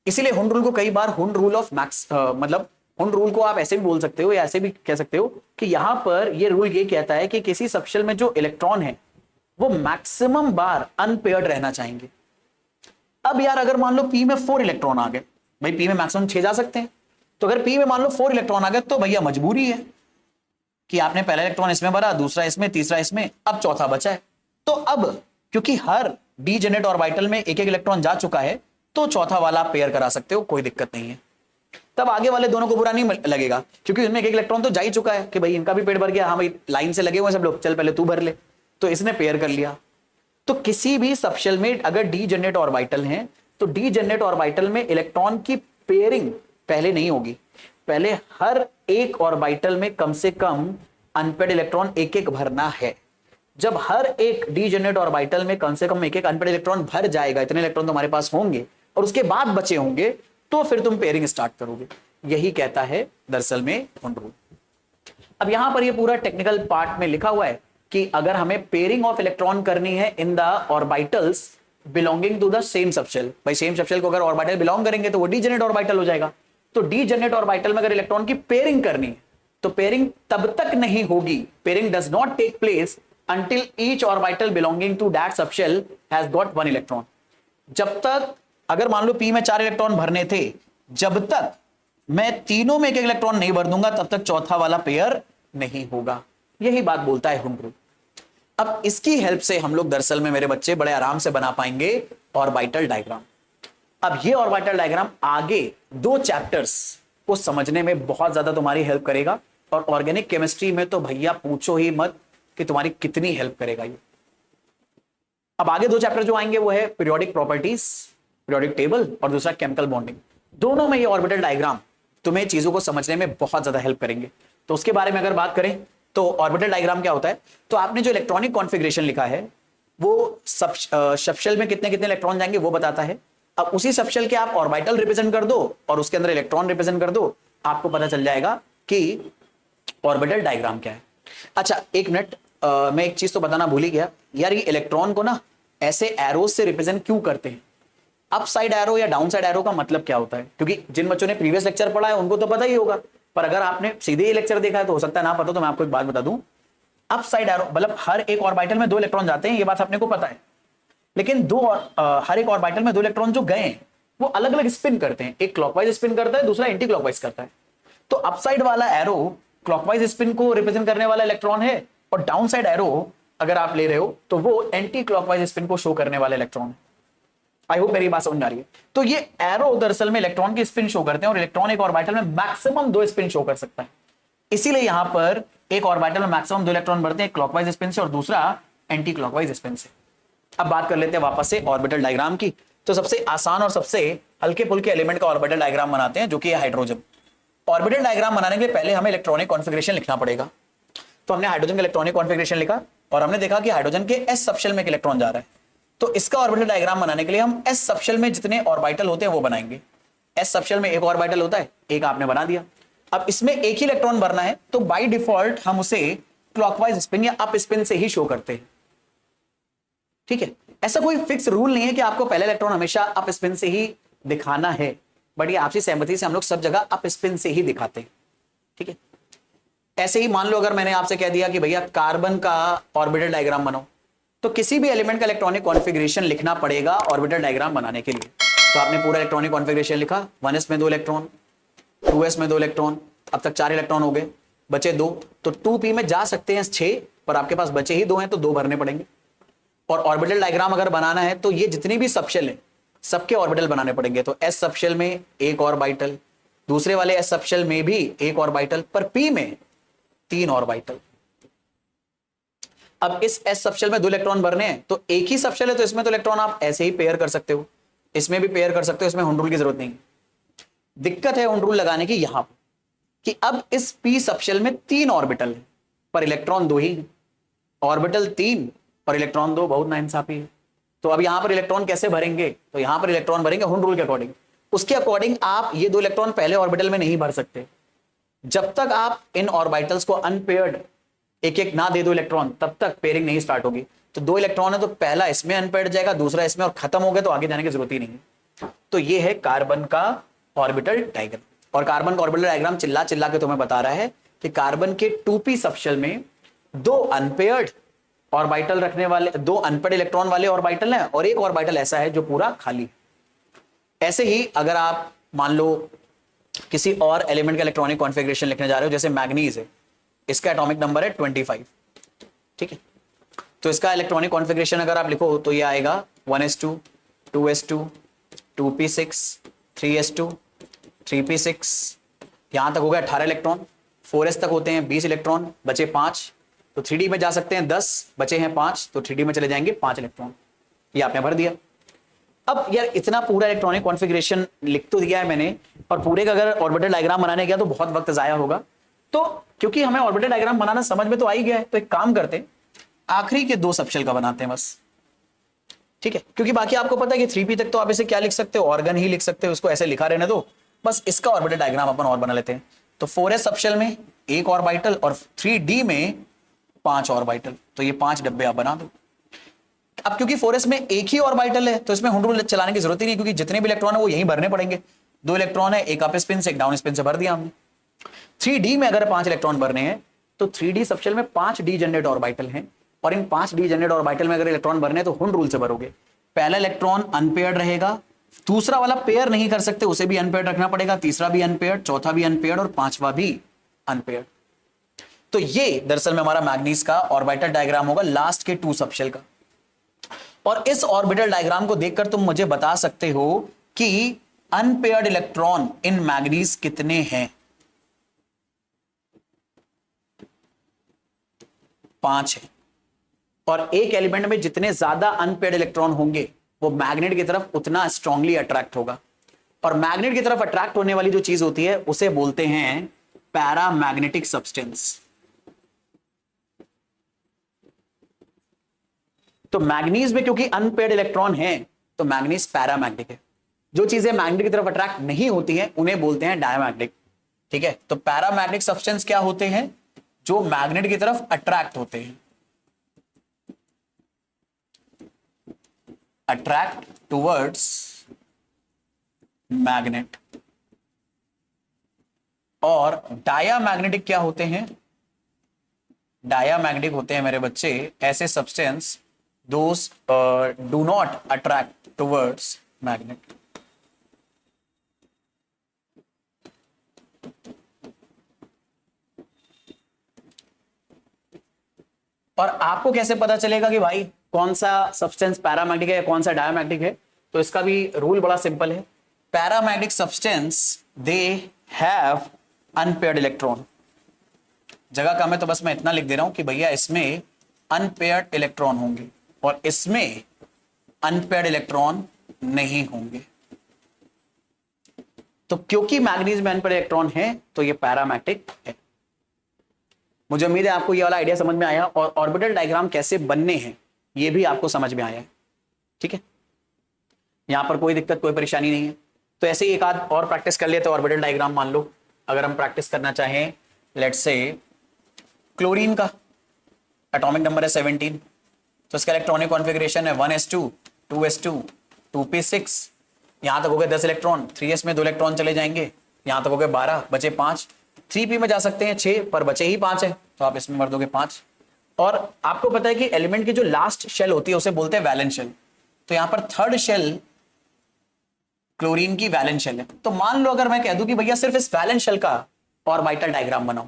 [SPEAKER 1] इसीलिए हुन रूल को कई बार हुन रूल ऑफ मैक्स मतलब हुन रूल को आप ऐसे भी बोल सकते हो या ऐसे भी कह सकते हो कि यहां पर ये रूल ये कहता है कि किसी सबशेल में जो इलेक्ट्रॉन है वो मैक्सिमम बार अनपेयर्ड रहना चाहेंगे। अब यार अगर मान लो पी में 4 इलेक्ट्रॉन आ गए, भाई पी में मैक्सिमम 6 जा सकते हैं, तो अगर पी में मान लो 4 इलेक्ट्रॉन आ गए तो भैया मजबूरी है कि आपने पहला इलेक्ट्रॉन इसमें भरा, दूसरा इसमें, तीसरा इसमें, अब चौथा बचा है। तो अब क्योंकि हर डीजेनरेट ऑर्बिटल में एक एक इलेक्ट्रॉन जा चुका है तो चौथा वाला आप पेयर करा सकते हो, कोई दिक्कत नहीं है। तब आगे वाले दोनों को बुरा नहीं लगेगा क्योंकि उनमें एक एक इलेक्ट्रॉन तो जा ही चुका है कि भाई इनका भी पेट भर गया, हाँ भाई लाइन से लगे हुए सब लोग, चल पहले तू भर ले, तो इसने पेयर कर लिया। तो किसी भी सबशेल में अगर डीजेनरेट ऑर्बिटल हैं तो डीजेनरेट ऑर्बिटल में इलेक्ट्रॉन की पेयरिंग पहले नहीं होगी, पहले हर एक ऑर्बिटल में कम से कम अनपेयर्ड इलेक्ट्रॉन एक एक भरना है। जब हर एक डीजेनरेट ऑर्बिटल में कम से कम एक एक अनपेयर्ड इलेक्ट्रॉन भर जाएगा, इतने इलेक्ट्रॉन तुम्हारे पास होंगे और उसके बाद बचे होंगे, तो फिर तुम पेयरिंग स्टार्ट करोगे। यही कहता है दरअसल में हुन रूल। अब यहां पर ये पूरा टेक्निकल पार्ट में लिखा हुआ है कि अगर हमें पेयरिंग ऑफ इलेक्ट्रॉन करनी है in the orbitals belonging to the same subshell, भाई सेम सबशेल को अगर ऑर्बिटल बिलोंग करेंगे तो वो डीजेनरेट ऑर्बिटल हो जाएगा। तो डीजेनरेट ऑर्बिटल में अगर इलेक्ट्रॉन की पेयरिंग करनी है तो पेयरिंग तब तक नहीं होगी, pairing does not take place until each orbital belonging to that subshell has got 1 electron। जब तक अगर मान लो पी में 4 इलेक्ट्रॉन भरने थे, जब तक मैं तीनों में एक एक इलेक्ट्रॉन नहीं भर दूंगा तब तक चौथा वाला पेयर नहीं होगा। यही बात बोलता है हुन रूल। अब इसकी हेल्प से हम लोग दरअसल में मेरे बच्चे बड़े आराम से बना पाएंगे ऑर्बिटल डायग्राम। अब ये ऑर्बिटल डायग्राम आगे 2 चैप्टर्स को समझने में बहुत ज्यादा तुम्हारी हेल्प करेगा, और ऑर्गेनिक केमिस्ट्री में तो भैया पूछो ही मत कि तुम्हारी कितनी हेल्प करेगा ये। अब आगे 2 चैप्टर जो आएंगे वो है पीरियोडिक प्रॉपर्टीज, पीरियोडिक टेबल, और दूसरा केमिकल बॉन्डिंग। दोनों में ये ऑर्बिटल डायग्राम तुम्हें चीजों को समझने में बहुत ज्यादा हेल्प करेंगे। तो उसके बारे में अगर बात करें तो ऑर्बिटल डायग्राम क्या होता है, तो आपने जो इलेक्ट्रॉनिक कॉन्फ़िगरेशन लिखा है वो सबशेल में कितने कितने इलेक्ट्रॉन जाएंगे वो बताता है। अब उसी सबशेल के आप ऑर्बिटल रिप्रेजेंट कर दो और उसके अंदर इलेक्ट्रॉन रिप्रेजेंट कर दो, आपको पता चल जाएगा कि ऑर्बिटल डायग्राम क्या है। अच्छा एक मिनट, मैं एक चीज तो बताना भूल ही गया यार, ये इलेक्ट्रॉन को ना ऐसे एरोज से रिप्रेजेंट क्यों करते हैं? अप साइड एरो या डाउन साइड एरो का मतलब क्या होता है? क्योंकि जिन बच्चों ने प्रीवियस लेक्चर पढ़ा है उनको तो पता ही होगा, पर अगर आपने सीधे ही लेक्चर देखा है तो हो सकता है ना पता, तो मैं आपको एक बात बता दूं, अप साइड एरो मतलब हर एक ऑर्बिटल में 2 इलेक्ट्रॉन जाते हैं, ये बात अपने को पता है, लेकिन हर एक ऑर्बिटल में 2 इलेक्ट्रॉन जो गए वो अलग अलग स्पिन करते हैं, एक क्लॉकवाइज स्पिन करता है, दूसरा एंटी क्लॉकवाइज करता है। तो अपसाइड वाला एरो क्लॉकवाइज स्पिन को रिप्रेजेंट करने वाला इलेक्ट्रॉन है, और डाउन साइड एरो अगर आप ले रहे हो तो वो एंटी क्लॉकवाइज स्पिन को शो करने वाला इलेक्ट्रॉन है। आई होप मेरी बात समझ में आ रही है। तो ये एरो दरअसल में इलेक्ट्रॉन की स्पिन शो करते हैं, और इलेक्ट्रॉन एक ऑर्बिटल में मैक्सिमम 2 स्पिन शो कर सकता है। इसीलिए यहां पर एक ऑर्बिटल में मैक्सिमम 2 इलेक्ट्रॉन बढ़ते हैं, क्लॉकवाइज स्पिन से और दूसरा एंटी क्लॉकवाइज स्पिन से। अब बात कर लेते हैं वापस से ऑर्बिटल डायग्राम की। तो सबसे आसान और सबसे हल्के फुल्के एलिमेंट का ऑर्बिटल डायग्राम बनाते हैं, जो कि है हाइड्रोजन। ऑर्बिटल डायग्राम बनाने के लिए पहले हमें इलेक्ट्रॉनिक कॉन्फ़िगरेशन लिखना पड़ेगा। तो हमने हाइड्रोजन का इलेक्ट्रॉनिक कॉन्फ़िगरेशन लिखा, और हमने देखा कि हाइड्रोजन के s सबशेल में एक इलेक्ट्रॉन जा रहा है। तो इसका ऑर्बिटल डायग्राम बनाने के लिए हम s सबशेल में जितने ऑर्बिटल होते हैं वो बनाएंगे। s सबशेल में एक ऑर्बिटल होता है, एक आपने बना दिया। अब इसमें एक ही इलेक्ट्रॉन भरना है, तो बाय डिफॉल्ट हम उसे क्लॉकवाइज स्पिन या अप स्पिन से ही शो करते हैं। ठीक है, ऐसा कोई फिक्स रूल नहीं है कि आपको पहला इलेक्ट्रॉन हमेशा अप स्पिन से ही दिखाना है, बट ये आपसी सहमति से हम लोग सब जगह अप स्पिन से ही दिखाते हैं। ठीक है, ऐसे ही मान लो अगर मैंने आपसे कह दिया कि भैया कार्बन का ऑर्बिटल डायग्राम बनाओ, तो किसी भी एलिमेंट का इलेक्ट्रॉनिक कॉन्फ़िगरेशन लिखना पड़ेगा ऑर्बिटल डायग्राम बनाने के लिए। तो आपने पूरा इलेक्ट्रॉनिक कॉन्फ़िगरेशन लिखा, 1s में 2 इलेक्ट्रॉन, 2s में 2 इलेक्ट्रॉन, अब तक 4 इलेक्ट्रॉन हो गए, बचे 2। तो 2p में जा सकते हैं 6, पर आपके पास बचे ही 2 हैं, तो 2 भरने पड़ेंगे। और ऑर्बिटल डायग्राम अगर बनाना है तो ये जितनी भी सबशेल है सबके ऑर्बिटल बनाने पड़ेंगे। तो s सबशेल में एक ऑर्बिटल, दूसरे वाले s सबशेल में भी एक ऑर्बिटल, पर p में 3 ऑर्बिटल। अब इस s सबशेल में 2 इलेक्ट्रॉन भरने हैं, तो एक ही सबशेल है तो इसमें तो इलेक्ट्रॉन आप ऐसे ही पेयर कर सकते हो, इसमें भी पेयर कर सकते हो, इसमें हुंड रूल की जरूरत नहीं। दिक्कत है हुंड रूल लगाने की यहां पर कि अब इस p सबशेल में 3 ऑर्बिटल है, पर इलेक्ट्रॉन 2 ही, ऑर्बिटल 3 पर इलेक्ट्रॉन 2, बहुत नाइंसाफी है। तो अब यहां पर इलेक्ट्रॉन कैसे भरेंगे? तो यहां पर इलेक्ट्रॉन भरेंगे हुंड रूल के अकॉर्डिंग। उसके अकॉर्डिंग आप ये 2 इलेक्ट्रॉन पहले ऑर्बिटल में नहीं भर सकते जब तक आप इन ऑर्बिटल्स को अनपेयर्ड एक एक ना दे दो इलेक्ट्रॉन, तब तक पेयरिंग नहीं स्टार्ट होगी। तो 2 इलेक्ट्रॉन है तो पहला इसमें अनपेयर्ड जाएगा, दूसरा इसमें, और खत्म हो गया तो आगे जाने की जरूरत ही नहीं है। तो ये है कार्बन का ऑर्बिटल डायग्राम। और कार्बन का ऑर्बिटल डायग्राम चिल्ला चिल्ला के तुम्हें बता रहा है कि कार्बन के 2p सबशेल में 2 अनपेयर्ड ऑर्बिटल रखने वाले, 2 अनपेयर्ड इलेक्ट्रॉन वाले ऑर्बिटल हैं, और एक ऑर्बिटल ऐसा है जो पूरा खाली है। ऐसे ही अगर आप मान लो किसी और एलिमेंट का इलेक्ट्रॉनिक कॉन्फ़िगरेशन लिखने जा रहे हो, जैसे मैग्नीज है, इसका एटॉमिक नंबर है 25। ठीक है, तो इसका इलेक्ट्रॉनिक कॉन्फ़िगरेशन अगर आप लिखो तो ये आएगा 1s2, 2s2, 2p6, 3s2, 3p6, यहां तक हो गया 18 इलेक्ट्रॉन। 4s तक होते हैं 20 इलेक्ट्रॉन, बचे 5। तो 3d में जा सकते हैं 10, बचे हैं 5, तो 3d में चले जाएंगे 5 इलेक्ट्रॉन। ये आपने भर दिया। अब यार इतना पूरा इलेक्ट्रॉनिक कॉन्फ़िगरेशन लिख तो दिया है मैंने, और पूरे का अगर ऑर्बिटल डायग्राम बनाने गया तो बहुत वक्त जाया होगा। तो क्योंकि हमें ऑर्बिटल डायग्राम बनाना समझ में तो आ ही गया है, तो एक काम करते हैं, आखिरी के 2 सबशेल का बनाते हैं बस। ठीक है, क्योंकि बाकी आपको पता है कि 3p तक तो आप इसे क्या लिख सकते हो, ऑर्गन ही लिख सकते हो, उसको ऐसे लिखा रहने दो। बस इसका ऑर्बिटल डायग्राम अपन और बना लेते हैं। तो 4s सबशेल में एक ऑर्बिटल और 3d में 5 ऑर्बिटल, तो ये 5 डब्बे आप बना दो। अब क्योंकि 4s में एक ही ऑर्बिटल है तो इसमें हुंड रूल चलाने की जरूरत ही नहीं, क्योंकि जितने भी इलेक्ट्रॉन है वो यहीं भरने पड़ेंगे। 2 इलेक्ट्रॉन है, एक अप स्पिन से एक डाउन स्पिन से भर दिया हमने। 3d में अगर 5 इलेक्ट्रॉन भरने हैं तो 3d सबशेल में 5 डी जनरेट ऑर्बिटल हैं, और इन 5 डी जनरेट ऑर्बिटल में अगर इलेक्ट्रॉन भरने हैं तो हुंड रूल से भरोगे। पहला इलेक्ट्रॉन अनपेयर्ड रहेगा, दूसरा वाला पेयर नहीं कर सकते, उसे भी अनपेयर्ड रखना पड़ेगा, तीसरा भी अनपेयर्ड, चौथा भी अनपेयर्ड, और 5वां भी अनपेयर्ड। तो ये दरअसल में हमारा मैग्नीज का ऑर्बिटल डायग्राम होगा लास्ट के 2 सबशेल का। और इस ऑर्बिटल डायग्राम को देखकर तुम मुझे बता सकते हो कि अनपेयर्ड इलेक्ट्रॉन इन मैग्नीज कितने हैं। 5 है। और एक एलिमेंट में जितने ज्यादा अनपेयर्ड इलेक्ट्रॉन होंगे वो मैग्नेट की तरफ उतना स्ट्रांगली अट्रैक्ट होगा, और मैग्नेट की तरफ अट्रैक्ट होने वाली जो चीज होती है उसे बोलते हैं पैरामैग्नेटिक सब्सटेंस। तो मैग्नीज में क्योंकि अनपेयर्ड इलेक्ट्रॉन है तो मैग्नीज पैरामैग्नेटिक है। जो चीजें मैग्नेट की तरफ अट्रैक्ट नहीं होती हैं उन्हें बोलते हैं डायमैग्नेटिक। ठीक है, तो पैरामैग्नेटिक सब्सटेंस क्या होते हैं? जो मैग्नेट की तरफ अट्रैक्ट होते हैं, अट्रैक्ट टुवर्ड्स मैग्नेट। और डायामैग्नेटिक क्या होते हैं? डायामैग्नेटिक होते हैं मेरे बच्चे ऐसे substance those do not attract towards magnet. और आपको कैसे पता चलेगा कि भाई कौन सा सब्सटेंस पैरामैग्नेटिक है या कौन सा डायमैग्नेटिक है? तो इसका भी रूल बड़ा सिंपल है। Paramagnetic substance they have unpaired electron. जगह कम है तो बस मैं इतना लिख दे रहा हूं कि भैया इसमें अनपेयर्ड इलेक्ट्रॉन होंगे और इसमें अनपेयर्ड इलेक्ट्रॉन नहीं होंगे। तो क्योंकि मैग्नीज में अनपेयर्ड इलेक्ट्रॉन है तो ये पैरामैग्नेटिक है। मुझे उम्मीद है आपको ये वाला आइडिया समझ में आया और ऑर्बिटल डायग्राम कैसे बनने हैं ये भी आपको समझ में आया है। ठीक है, यहां पर कोई दिक्कत कोई परेशानी नहीं है। तो ऐसे ही एक आध और प्रैक्टिस कर लेते हैं ऑर्बिटल डायग्राम। मान लो अगर हम प्रैक्टिस करना चाहें लेट्स से क्लोरीन का एटॉमिक नंबर है 17, तो इसका इलेक्ट्रॉनिक कॉन्फ़िगरेशन है 1s2 2s2 2p6। यहां तक हो गए 10 इलेक्ट्रॉन, 3s में 2 इलेक्ट्रॉन चले जाएंगे, यहां तक हो गए 12, बचे 5। 3p में जा सकते हैं 6 पर बचे ही 5 है तो आप इसमें भर दोगे 5। और आपको पता है कि एलिमेंट की जो लास्ट शेल होती है उसे बोलते हैं वैलेंस शेल। तो यहां पर थर्ड शेल क्लोरीन की वैलेंस शेल है। तो मान लो अगर मैं कह दूं कि भैया सिर्फ इस वैलेंस शेल का ऑर्बिटल डायग्राम बनाओ,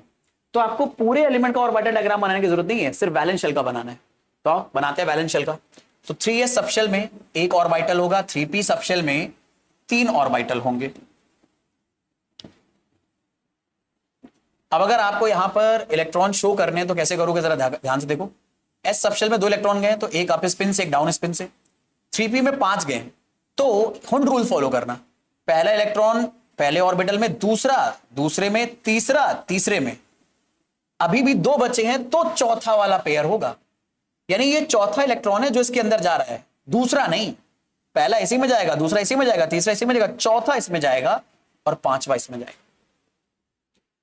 [SPEAKER 1] तो आपको पूरे एलिमेंट का ऑर्बिटल डायग्राम बनाने की जरूरत नहीं है, सिर्फ वैलेंस शेल का बनाना है। तो आप बनाते हैं वैलेंस शेल का। तो 3s सबशेल में एक ऑर्बिटल होगा, 3p सबशेल में 3 ऑर्बिटल होंगे। अब अगर आपको यहां पर इलेक्ट्रॉन शो करने हैं तो कैसे करोगे जरा ध्यान से देखो। s सबशेल में 2 इलेक्ट्रॉन गए तो एक अप स्पिन से एक डाउन स्पिन से, 3p में 5 गए तो हुंड रूल फॉलो करना। पहला इलेक्ट्रॉन पहले ऑर्बिटल में, दूसरा दूसरे में, तीसरा तीसरे में, अभी भी 2 बचे हैं तो चौथा वाला पेयर होगा। यानी ये चौथा इलेक्ट्रॉन है जो इसके अंदर जा रहा है, दूसरा नहीं। पहला इसी में जाएगा, दूसरा इसी में जाएगा, तीसरा इसी में जाएगा, चौथा इसमें जाएगा और 5वां इसमें जाएगा।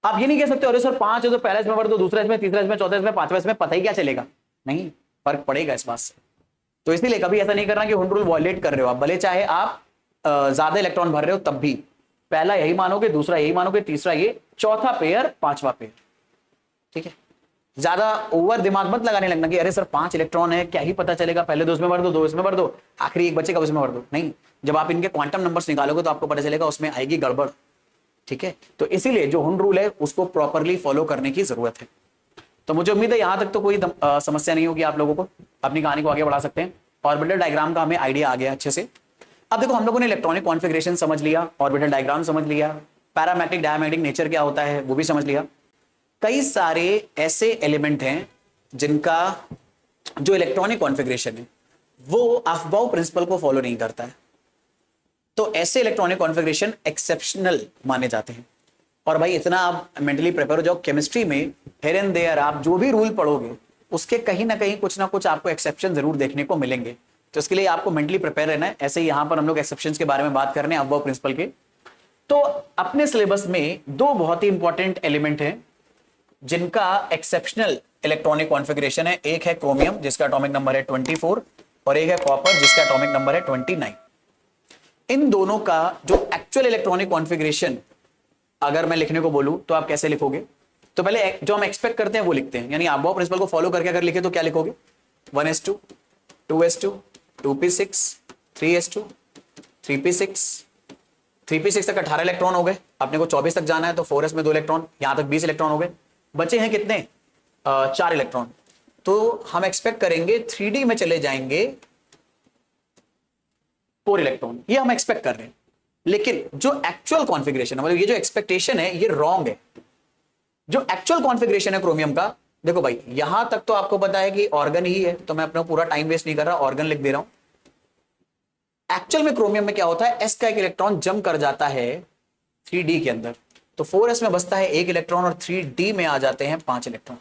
[SPEAKER 1] आप ये नहीं कह सकते अरे सर 5 है तो पहला इसमें भर दो, दूसरा इसमें, तीसरा इसमें, चौथा इसमें, 5वां इसमें, पता ही क्या चलेगा? नहीं, फर्क पड़ेगा इस बात से। तो इसलिए कभी ऐसा नहीं करना कि हुंड रूल वॉयलेट कर रहे हो आप, भले चाहे आप ज्यादा इलेक्ट्रॉन भर रहे हो तब भी पहला यही मानोगे, दूसरा यही मानोगे, तीसरा ये, चौथा पेयर, 5वां पेयर। ठीक है, ज्यादा ओवर दिमाग मत लगाने लगना कि अरे सर 5 इलेक्ट्रॉन है क्या ही पता चलेगा, पहले 2 इसमें भर दो, 2 इसमें भर दो, आखिरी एक बचेगा उसमें भर दो। नहीं, जब आप इनके क्वांटम नंबर्स निकालोगे तो आपको पता चलेगा उसमें आएगी गड़बड़। ठीक है, तो इसीलिए जो हुंड रूल है उसको प्रॉपरली फॉलो करने की जरूरत है। तो मुझे उम्मीद है यहां तक तो कोई समस्या नहीं होगी, आप लोगों को अपनी कहानी को आगे बढ़ा सकते हैं। ऑर्बिटल डायग्राम का हमें आइडिया आ गया अच्छे से। अब देखो हम लोगों ने इलेक्ट्रॉनिक कॉन्फ़िगरेशन समझ लिया, ऑर्बिटल डायग्राम समझ लिया, पैरामैग्नेटिक डायमैग्नेटिक नेचर क्या होता है वो भी समझ लिया। कई सारे ऐसे एलिमेंट हैं जिनका जो इलेक्ट्रॉनिक कॉन्फ़िगरेशन है वो अफबाउ प्रिंसिपल को फॉलो नहीं करता है, तो ऐसे इलेक्ट्रॉनिक कॉन्फ़िगरेशन एक्सेप्शनल माने जाते हैं। और भाई इतना आप मेंटली प्रिपेयर हो जाओ, केमिस्ट्री में हियर एंड देयर आप जो भी रूल पढ़ोगे उसके कहीं ना कहीं कुछ ना कुछ आपको एक्सेप्शन जरूर देखने को मिलेंगे। तो इसके लिए आपको मेंटली प्रिपेयर रहना है। ऐसे ही यहां पर हम लोग एक्सेप्शंस के बारे में बात कर रहे हैं, अफबाउ प्रिंसिपल के। तो अपने सिलेबस में 2 बहुत ही इंपॉर्टेंट एलिमेंट हैं जिनका एक्सेप्शनल इलेक्ट्रॉनिक कॉन्फ़िगरेशन है। एक है क्रोमियम जिसका एटॉमिक नंबर है 24 और एक है कॉपर जिसका एटॉमिक नंबर है 29। इन दोनों का जो एक्चुअल इलेक्ट्रॉनिक कॉन्फ़िगरेशन अगर मैं लिखने को बोलूं तो आप कैसे लिखोगे? तो पहले जो हम एक्सपेक्ट करते हैं वो लिखते हैं, यानी अफबाउ प्रिंसिपल को फॉलो करके अगर लिखे तो क्या लिखोगे? 1s2 2s2 2p6 3s2 3p6। 3p6 तक 18 इलेक्ट्रॉन हो गए, अपने को 24 तक जाना है तो 4s में 2 इलेक्ट्रॉन, यहां तक 20 इलेक्ट्रॉन हो गए, बचे हैं कितने? 4 इलेक्ट्रॉन। तो हम एक्सपेक्ट करेंगे 3d में चले जाएंगे 4 इलेक्ट्रॉन, ये हम एक्सपेक्ट कर रहे हैं। लेकिन जो एक्चुअल कॉन्फ़िगरेशन है, मतलब ये जो एक्सपेक्टेशन है ये रॉन्ग है। जो एक्चुअल कॉन्फ़िगरेशन है क्रोमियम का, देखो भाई यहां तक तो आपको पता है कि ऑर्गन ही है, तो मैं अपना पूरा टाइम वेस्ट नहीं कर रहा, ऑर्गन लिख दे रहा हूं। एक्चुअल में क्रोमियम में क्या होता है, s का एक इलेक्ट्रॉन जंप कर जाता है 3d के अंदर, तो 4s में बचता है 1 इलेक्ट्रॉन और 3d में आ जाते हैं 5 इलेक्ट्रॉन।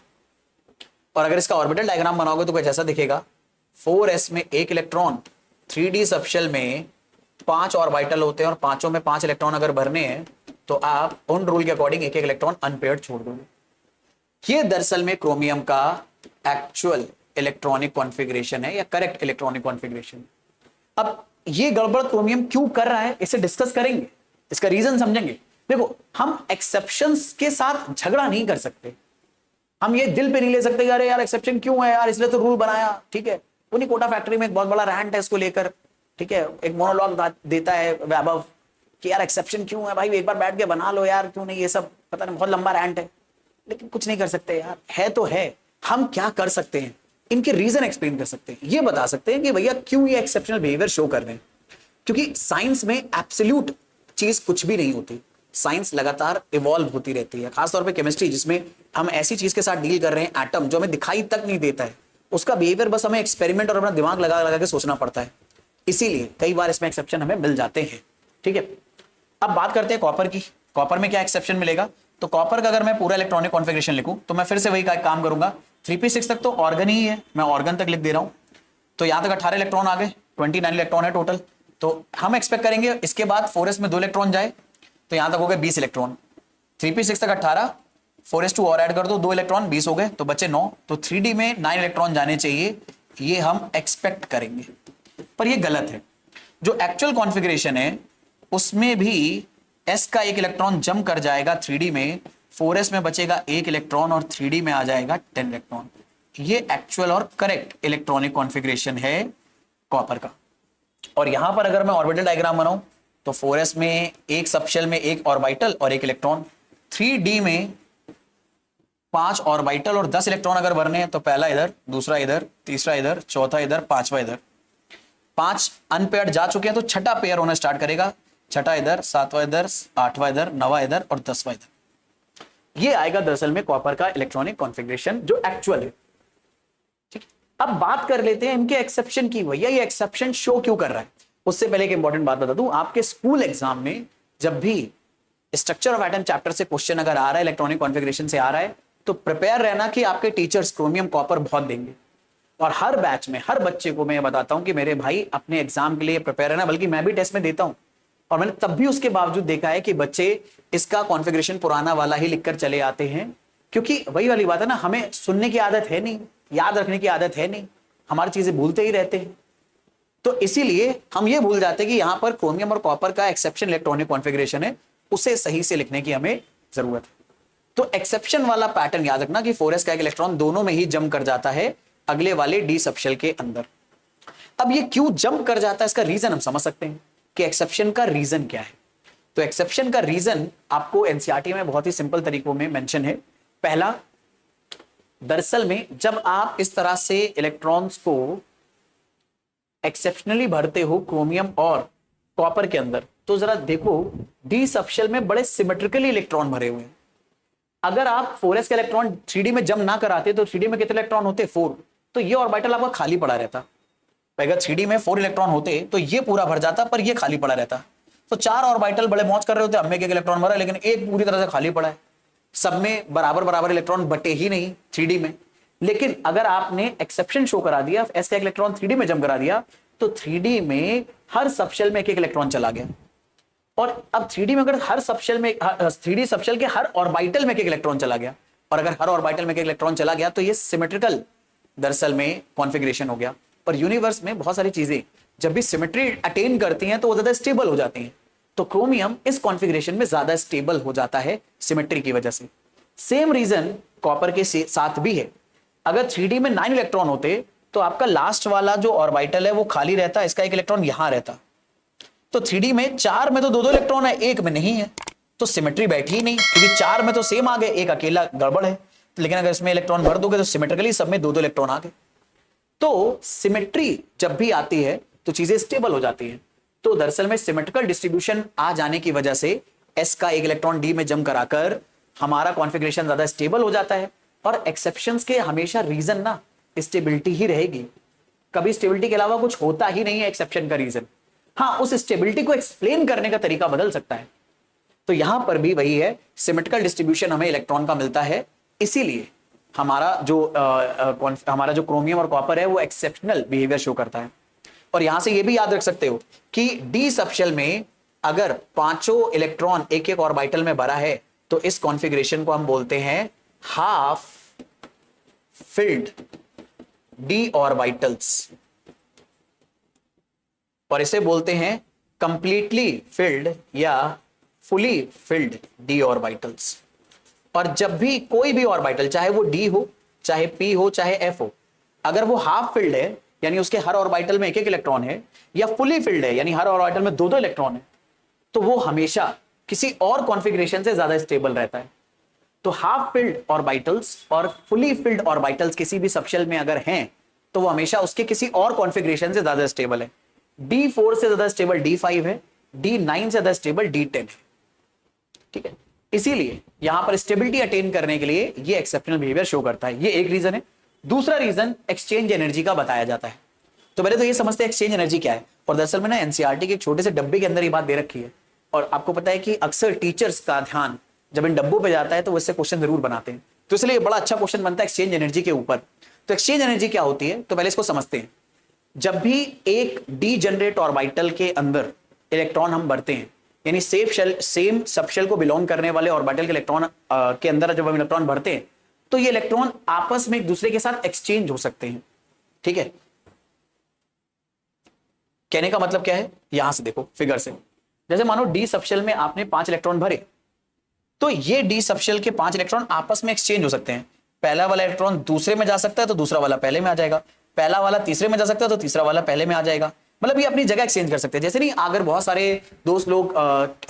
[SPEAKER 1] और अगर इसका ऑर्बिटल डायग्राम बनाओगे तो कुछ ऐसा दिखेगा, 4s में 1 इलेक्ट्रॉन, 3d सबशेल में 5 ऑर्बिटल होते हैं और पांचों में 5 इलेक्ट्रॉन अगर भरने हैं तो आप उन रूल के अकॉर्डिंग एक एक इलेक्ट्रॉन अनपेयर्ड छोड़ दोगे। ये दरअसल में क्रोमियम का एक्चुअल इलेक्ट्रॉनिक कॉन्फ़िगरेशन है या करेक्ट इलेक्ट्रॉनिक कॉन्फ़िगरेशन। अब ये गड़बड़ क्रोमियम क्यों कर रहा है इसे डिस्कस करेंगे, इसका रीजन समझेंगे। देखो हम एक्सेप्शंस के साथ झगड़ा नहीं कर सकते, हम ये दिल पे नहीं ले सकते अरे यार एक्सेप्शन क्यों है यार, इसलिए तो रूल बनाया। ठीक है, उन्हीं कोटा फैक्ट्री में एक बहुत बड़ा रैंट है इसको लेकर, ठीक है, एक मोनोलॉग देता है वैभव कि यार एक्सेप्शन क्यों है भाई, एक बार बैठ के बना लो यार, क्यों नहीं, ये सब पता नहीं बहुत लंबा रैंट है। लेकिन कुछ नहीं कर सकते यार, है तो है, हम क्या कर सकते हैं? इनके रीजन एक्सप्लेन कर सकते हैं, ये बता सकते हैं कि भैया क्यों ये एक्सेप्शनल बिहेवियर शो कर रहे हैं। क्योंकि साइंस में एब्सोल्यूट चीज कुछ भी नहीं होती, साइंस लगातार इवॉल्व होती रहती है। खासतौर पे केमिस्ट्री, जिसमें हम ऐसी चीज के साथ डील कर रहे हैं, एटम, जो हमें दिखाई तक नहीं देता है, उसका बिहेवियर बस हमें एक्सपेरिमेंट और अपना दिमाग लगा लगा के सोचना पड़ता है। इसीलिए कई बार इसमें एक्सेप्शन हमें मिल जाते हैं। ठीक है, अब बात करते हैं कॉपर की। कॉपर में क्या एक्सेप्शन मिलेगा? तो कॉपर का अगर मैं पूरा इलेक्ट्रॉनिक कॉन्फ़िगरेशन लिखूं तो मैं फिर से वही काम करूंगा। 3p6 तक तो ऑर्गन ही है, मैं ऑर्गन तक लिख दे रहा हूं। तो यहां तक 18 इलेक्ट्रॉन आ गए, 29 इलेक्ट्रॉन है टोटल। तो हम एक्सपेक्ट करेंगे इसके बाद 4s में 2 इलेक्ट्रॉन जाए, तो यहां तक हो गए 20 इलेक्ट्रॉन। 3p6 तक 18, 4s2 और ऐड कर दो, 2 इलेक्ट्रॉन, 20 हो गए, तो बचे 9। तो 3d में 9 इलेक्ट्रॉन जाने चाहिए, ये हम एक्सपेक्ट करेंगे, पर ये गलत है। जो एक्चुअल कॉन्फ़िगरेशन है उसमें भी s का 1 इलेक्ट्रॉन जंप कर जाएगा 3d में, 4s में बचेगा 1 इलेक्ट्रॉन और 3d में आ जाएगा 10 इलेक्ट्रॉन। ये एक्चुअल और करेक्ट इलेक्ट्रॉनिक कॉन्फ़िगरेशन है कॉपर का। और यहां पर अगर मैं ऑर्बिटल डायग्राम बनाऊं तो 4s में एक सबशेल में 1 ऑर्बिटल और 1 इलेक्ट्रॉन, 3d में 5 ऑर्बिटल और 10 इलेक्ट्रॉन अगर भरने हैं तो पहला इधर, दूसरा इधर, तीसरा इधर, चौथा इधर, पांचवा इधर। 5 अनपेयर्ड जा चुके हैं तो छठा पेयर होना स्टार्ट करेगा, छठा इधर, सातवां इधर, आठवां इधर, नवा इधर और 10वां इधर। ये आएगा दरअसल में कॉपर का इलेक्ट्रॉनिक कॉन्फ़िगरेशन जो एक्चुअल है। ठीक, अब बात कर लेते हैं इनके एक्सेप्शन की। भैया ये एक्सेप्शन शो क्यों कर रहा है? उससे पहले एक इंपॉर्टेंट बात बता दूं, आपके स्कूल एग्जाम में जब भी स्ट्रक्चर ऑफ एटम चैप्टर से क्वेश्चन अगर आ रहा है, इलेक्ट्रॉनिक कॉन्फ़िगरेशन से आ रहा है, तो प्रिपेयर रहना कि आपके टीचर्स क्रोमियम कॉपर बहुत देंगे। और हर बैच में हर बच्चे को मैं बताता हूं कि मेरे भाई अपने एग्जाम के लिए प्रिपेयर रहना, बल्कि मैं भी टेस्ट में देता हूं और मैंने तब भी उसके बावजूद देखा है कि बच्चे इसका कॉन्फ़िगरेशन पुराना वाला ही लिखकर चले आते हैं। क्योंकि वही वाली बात है ना, हमें सुनने की आदत है नहीं, याद रखने की आदत है नहीं, हमारी चीजें भूलते ही रहते हैं। तो इसीलिए हम ये भूल जाते हैं कि यहां पर क्रोमियम और कॉपर का एक्सेप्शन इलेक्ट्रॉनिक कॉन्फ़िगरेशन है, उसे सही से लिखने की हमें जरूरत है। तो एक्सेप्शन वाला पैटर्न याद रखना कि 4s का एक इलेक्ट्रॉन दोनों में ही जंप कर जाता है अगले वाले डी सबशेल के अंदर। अब ये क्यों जंप कर जाता है, इसका रीजन हम समझ सकते हैं कि एक्सेप्शन का रीजन क्या है। तो एक्सेप्शन का रीजन आपको एनसीईआरटी में बहुत ही सिंपल तरीकों में मेंशन है। पहला, दरअसल में जब आप इस तरह से इलेक्ट्रॉन्स को एक्सेप्शनली भरते हो क्रोमियम और कॉपर के अंदर, तो जरा देखो डी सबशेल में बड़े सिमेट्रिकली इलेक्ट्रॉन भरे हुए हैं। अगर आप 4s का इलेक्ट्रॉन 3d में जंप ना कराते तो 3d में कितने इलेक्ट्रॉन होते? 4। तो ये ऑर्बिटल आपका खाली पड़ा रहता। अगर 3d में 4 इलेक्ट्रॉन होते तो ये पूरा भर जाता, पर ये खाली पड़ा रहता। तो 4 ऑर्बिटल बड़े मौज कर रहे होते, हमें 1 इलेक्ट्रॉन भरा, लेकिन एक पूरी तरह से खाली पड़ा है। सब में बराबर बराबर इलेक्ट्रॉन बटे ही नहीं 3d में। लेकिन अगर आपने एक्सेप्शन शो करा दिया, s का इलेक्ट्रॉन 3d में जंप करा दिया, तो 3d में हर सबशेल में 1 इलेक्ट्रॉन चला गया। और अब 3d में अगर हर सबशेल में 3d सबशेल के हर ऑर्बिटल में 1 इलेक्ट्रॉन चला गया, और अगर हर ऑर्बिटल में 1 इलेक्ट्रॉन चला गया तो ये सिमेट्रिकल दरअसल में कॉन्फ़िगरेशन हो गया। और यूनिवर्स में बहुत सारी चीजें जब भी सिमेट्री अटेन करती हैं तो वो ज्यादा स्टेबल हो जाती हैं। तो क्रोमियम इस कॉन्फ़िगरेशन में ज्यादा स्टेबल हो जाता है सिमेट्री की वजह से। सेम रीजन कॉपर के साथ भी है। अगर 3d में 9 इलेक्ट्रॉन होते तो आपका लास्ट वाला जो ऑर्बिटल है वो खाली रहता, इसका 1 इलेक्ट्रॉन यहां रहता। तो 3d में 4 में तो 2-2 इलेक्ट्रॉन है, 1 में नहीं है, तो सिमेट्री बैठी ही नहीं, क्योंकि 4 में तो सेम आ गए, एक अकेला गड़बड़ है। लेकिन अगर इसमें इलेक्ट्रॉन भर दोगे तो सिमेट्रिकली सब में 2-2 इलेक्ट्रॉन आ गए। तो सिमेट्री जब भी आती है तो चीजें स्टेबल हो जाती हैं। तो दरअसल में सिमेट्रिकल डिस्ट्रीब्यूशन आ जाने की वजह से s का 1 इलेक्ट्रॉन d में जंप कराकर हमारा कॉन्फ़िगरेशन ज्यादा स्टेबल हो जाता है। और एक्सेप्शंस के हमेशा रीजन ना स्टेबिलिटी ही रहेगी, कभी स्टेबिलिटी के अलावा कुछ होता ही नहीं है एक्सेप्शन का रीजन। हाँ, उस स्टेबिलिटी को एक्सप्लेन करने का तरीका बदल सकता है। तो यहां पर भी वही है, सिमेट्रिकल डिस्ट्रीब्यूशन हमें इलेक्ट्रॉन का मिलता है, इसीलिए हमारा जो क्रोमियम और कॉपर है वो एक्सेप्शनल बिहेवियर शो करता है। और यहां से ये भी याद रख सकते हो कि डी सबशेल में अगर 5 इलेक्ट्रॉन एक ऑर्बिटल में भरा है तो इस कॉन्फ़िगरेशन को हम बोलते हैं हाफ फिल्ड डी ऑर्बिटल्स, और इसे बोलते हैं कंप्लीटली फिल्ड या फुली फिल्ड डी ऑर्बिटल्स। और जब भी कोई भी ऑर्बिटल, चाहे वो डी हो, चाहे पी हो, चाहे एफ हो, अगर वो हाफ फिल्ड है यानी उसके हर ऑर्बिटल में 1-1 इलेक्ट्रॉन है, या फुली फिल्ड है यानी हर ऑर्बिटल में 2-2 इलेक्ट्रॉन है, तो वो हमेशा किसी और कॉन्फ़िगरेशन से ज्यादा स्टेबल रहता है। तो हाफ फिल्ड ऑर्बिटल्स और फुली फिल्ड ऑर्बिटल्स किसी भी सबशेल में अगर हैं तो वो हमेशा उसके किसी और कॉन्फ़िगरेशन से ज्यादा स्टेबल है। D4 से ज्यादा स्टेबल D5 है, D9 से ज्यादा स्टेबल D10 है। ठीक है, इसीलिए यहां पर स्टेबिलिटी अटेन करने के लिए ये एक्सेप्शनल बिहेवियर शो करता है। ये एक रीजन है। दूसरा रीजन एक्सचेंज एनर्जी का बताया जाता है। तो पहले तो ये समझते हैं एक्सचेंज एनर्जी क्या है। और दरअसल में ना एनसीईआरटी के एक छोटे से डब्बे के अंदर ये बात दे रखी है। और आपको पता है कि अक्सर टीचर्स का ध्यान जब इन डब्बों पे जाता है तो उससे क्वेश्चन जरूर बनाते हैं। तो इसलिए बड़ा अच्छा क्वेश्चन बनता है एक्सचेंज एनर्जी के ऊपर। तो एक्सचेंज एनर्जी क्या होती है, तो पहले इसको समझते हैं। जब भी एक डीजेनरेट ऑर्बिटल के अंदर इलेक्ट्रॉन हम भरते हैं, यानी सेम सबशेल को बिलोंग करने वाले ऑर्बिटल के इलेक्ट्रॉन के अंदर जब हम इलेक्ट्रॉन भरते हैं, तो ये इलेक्ट्रॉन आपस में एक दूसरे के साथ एक्सचेंज हो सकते हैं। ठीक है, कहने का मतलब क्या है, यहां से देखो फिगर से। जैसे मानो डी सबशेल में आपने 5 इलेक्ट्रॉन भरे, तो ये डी सबशेल के 5 इलेक्ट्रॉन आपस में एक्सचेंज हो सकते हैं। पहला वाला इलेक्ट्रॉन दूसरे में जा सकता है तो दूसरा वाला पहले में आ जाएगा, पहला वाला तीसरे में जा सकता है तो तीसरा वाला पहले में आ जाएगा। मतलब ये अपनी जगह एक्सचेंज कर सकते हैं। जैसे नहीं, अगर बहुत सारे दोस्त लोग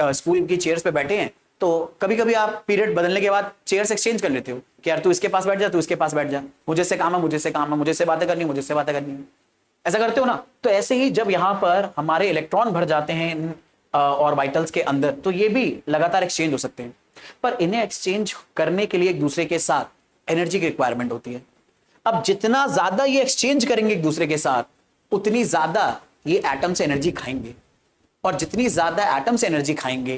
[SPEAKER 1] स्कूल की चेयर्स पे बैठे हैं, तो कभी कभी आप पीरियड बदलने के बाद चेयर्स एक्सचेंज कर लेते हो कि यार तू इसके पास बैठ जा, तू इसके पास बैठ जा, मुझे से काम है, मुझे से काम है, मुझे से बातें करनी, मुझे से बातें करनी है, ऐसा करते हो ना। तो ऐसे ही जब यहाँ पर हमारे इलेक्ट्रॉन भर जाते हैं इन ऑर्बिटल्स के अंदर, तो ये भी लगातार एक्सचेंज हो सकते हैं। पर इन्हें एक्सचेंज करने के लिए एक दूसरे के साथ एनर्जी की रिक्वायरमेंट होती है। अब जितना ज्यादा ये एक्सचेंज करेंगे एक दूसरे के साथ, उतनी ज्यादा ये एटम से एनर्जी खाएंगे, और जितनी ज्यादा एटम से एनर्जी खाएंगे,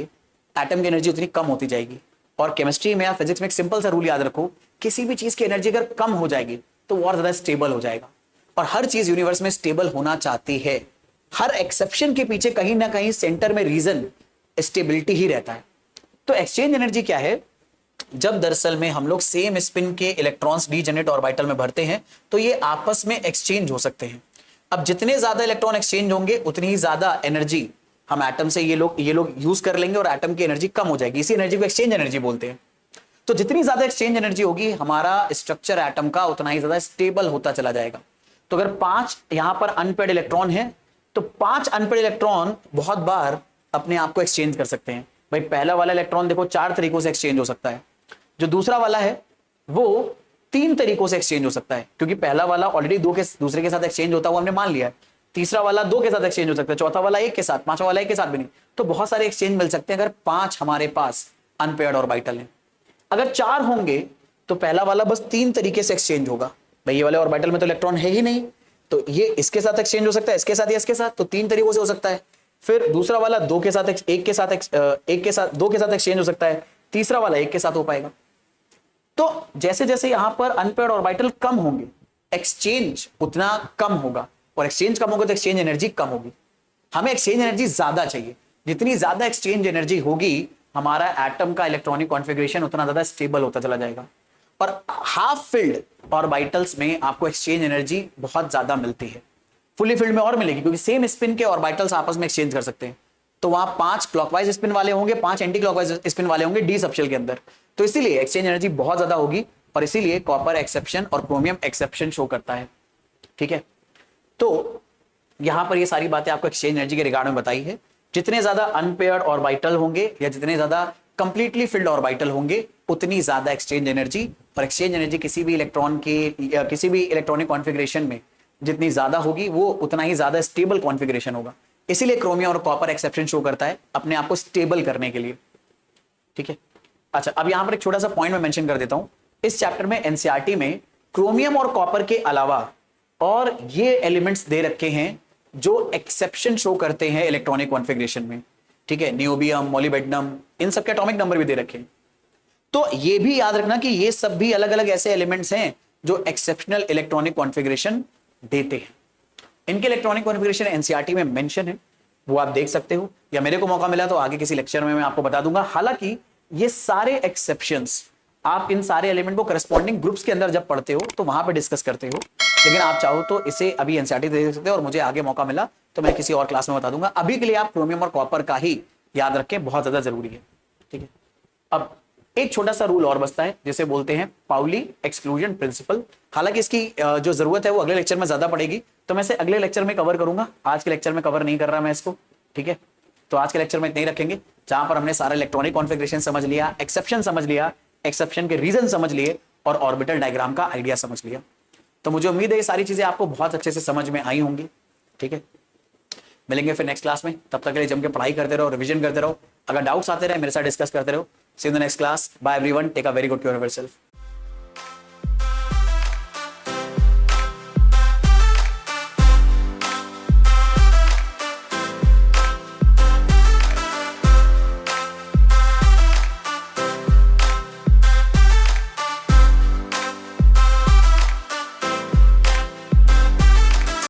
[SPEAKER 1] एटम की एनर्जी उतनी कम होती जाएगी। और केमिस्ट्री में या फिजिक्स में एक सिंपल सा रूल याद रखो, किसी भी चीज की एनर्जी अगर कम हो जाएगी तो वो और ज्यादा स्टेबल हो जाएगा। और हर चीज यूनिवर्स में स्टेबल होना चाहती है। हर एक्सेप्शन के पीछे कहीं ना कहीं सेंटर में रीजन स्टेबिलिटी ही रहता है। तो एक्सचेंज एनर्जी क्या है, जब दरअसल में हम लोग सेम स्पिन के इलेक्ट्रॉन्स डीजेनरेट ऑर्बिटल में भरते हैं, तो ये आपस में एक्सचेंज हो सकते हैं। अब जितने ज्यादा इलेक्ट्रॉन एक्सचेंज होंगे, उतनी ही ज्यादा एनर्जी हम एटम से ये लोग यूज कर लेंगे, और एटम की एनर्जी कम हो जाएगी। इसी एनर्जी को एक्सचेंज एनर्जी बोलते हैं। तो जितनी ज्यादा एक्सचेंज एनर्जी होगी, हमारा स्ट्रक्चर एटम का उतना ही ज्यादा स्टेबल होता चला जाएगा। तो अगर 5 यहां पर अनपेयर्ड इलेक्ट्रॉन है, तो 5 अनपेयर्ड इलेक्ट्रॉन बहुत बार अपने आप को एक्सचेंज कर सकते हैं। भाई पहला वाला इलेक्ट्रॉन देखो 4 तरीकों से एक्सचेंज हो सकता है, जो दूसरा वाला है वो 3 तरीकों से एक्सचेंज हो सकता है, क्योंकि पहला वाला ऑलरेडी दूसरे के साथ एक्सचेंज होता हुआ हमने मान लिया है। तीसरा वाला 2 के साथ एक्सचेंज हो सकता है, चौथा वाला 1 के साथ, पांचवा वाला 1 के साथ भी नहीं। तो बहुत सारे एक्सचेंज मिल सकते हैं अगर 5 हमारे पास अनपेयर्ड ऑर्बिटल है। अगर 4 होंगे तो पहला वाला बस 3 तरीके से एक्सचेंज होगा। भाई ये वाले ऑर्बिटल में तो इलेक्ट्रॉन है ही नहीं, तो ये इसके साथ एक्सचेंज हो सकता है, इसके साथ या इसके साथ, तो 3 तरीकों से हो सकता है। फिर दूसरा वाला 2 के साथ 1 के साथ 2 के साथ एक्सचेंज हो सकता है, तीसरा वाला 1 के साथ हो पाएगा। तो जैसे जैसे यहां पर अनपेयर्ड ऑर्बिटल कम होंगे, एक्सचेंज उतना कम होगा, और एक्सचेंज कम होगा तो एक्सचेंज एनर्जी कम होगी। हमें एक्सचेंज एनर्जी ज्यादा चाहिए। जितनी ज्यादा एक्सचेंज एनर्जी होगी, हमारा एटम का इलेक्ट्रॉनिक कॉन्फ़िगरेशन उतना ज्यादा स्टेबल होता चला जाएगा। और हाफ फिल्ड ऑर्बिटल्स में आपको एक्सचेंज एनर्जी बहुत ज्यादा मिलती है, फुली फिल्ड में और मिलेगी, क्योंकि सेम स्पिन के ऑर्बिटल्स आपस में एक्सचेंज कर सकते हैं। तो वहां 5 क्लॉकवाइज स्पिन वाले होंगे, 5 एंटी क्लॉकवाइज स्पिन वाले होंगे डी सबशेल के अंदर। तो इसीलिए एक्सचेंज एनर्जी बहुत ज्यादा होगी, और इसीलिए कॉपर एक्सेप्शन और क्रोमियम एक्सेप्शन शो करता है। ठीक है, तो यहां पर ये सारी बातें आपको एक्सचेंज एनर्जी के रिगार्ड में बताई है। जितने ज्यादा अनपेयर्ड ऑर्बिटल होंगे या जितने ज्यादा कंप्लीटली फिल्ड ऑर्बिटल होंगे, उतनी ज्यादा एक्सचेंज एनर्जी। और एक्सचेंज एनर्जी किसी भी इलेक्ट्रॉन के या किसी भी इलेक्ट्रॉनिक कॉन्फ़िगरेशन में जितनी ज्यादा होगी, वो उतना ही ज्यादा स्टेबल कॉन्फ़िगरेशन होगा। इसीलिए क्रोमियम और कॉपर एक्सेप्शन शो करता है अपने आप को स्टेबल करने के लिए। ठीक है, अच्छा अब यहां पर एक छोटा सा पॉइंट मैं मेंशन कर देता हूं। इस चैप्टर में एनसीईआरटी में क्रोमियम और कॉपर के अलावा और ये एलिमेंट्स दे रखे हैं जो एक्सेप्शन शो करते हैं इलेक्ट्रॉनिक कॉन्फ़िगरेशन में। ठीक है, नियोबियम, मोलिब्डेनम, इन सब के एटॉमिक नंबर भी दे रखे हैं। तो ये भी याद रखना कि ये सब भी अलग अलग ऐसे एलिमेंट्स हैं जो एक्सेप्शनल इलेक्ट्रॉनिक कॉन्फ़िगरेशन देते हैं। इनके इलेक्ट्रॉनिक कॉन्फ़िगरेशन एनसीईआरटी में मेंशन है, वो आप देख सकते हो, या मेरे को मौका मिला तो आगे किसी लेक्चर में मैं आपको बता दूंगा। हालांकि ये सारे एक्सेप्शंस आप इन सारे एलिमेंट को करस्पॉन्डिंग ग्रुप्स के अंदर जब पढ़ते हो तो वहां पे डिस्कस करते हो, लेकिन आप चाहो तो इसे अभी एनसीईआरटी दे सकते हो, और मुझे आगे मौका मिला तो मैं किसी और क्लास में बता दूंगा। अभी के लिए आप क्रोमियम और कॉपर का ही याद रखें, बहुत ज्यादा जरूरी है। ठीक है, अब एक छोटा सा रूल और बचता है जिसे बोलते हैं पाउली एक्सक्लूजन प्रिंसिपल। हालांकि इसकी जो जरूरत है वो अगले लेक्चर में ज्यादा पड़ेगी, तो मैं इसे अगले लेक्चर में कवर करूंगा। आज के लेक्चर में कवर नहीं कर रहा मैं इसको। ठीक है, तो आज के लेक्चर में इतने ही रखेंगे, जहां पर हमने सारा इलेक्ट्रॉनिक कॉन्फ़िगरेशन समझ लिया, एक्सेप्शन समझ लिया, एक्सेप्शन के रीजन समझ लिए, और ऑर्बिटल डायग्राम का आइडिया समझ लिया। तो मुझे उम्मीद है ये सारी चीजें आपको बहुत अच्छे से समझ में आई होंगी। ठीक है, मिलेंगे फिर नेक्स्ट क्लास में, तब तक के लिए जम के पढ़ाई करते रहो, रिवीजन करते रहो, अगर डाउट्स आते रहे मेरे साथ डिस्कस करते रहो। See you in the next class, bye everyone, take a very good care of yourself.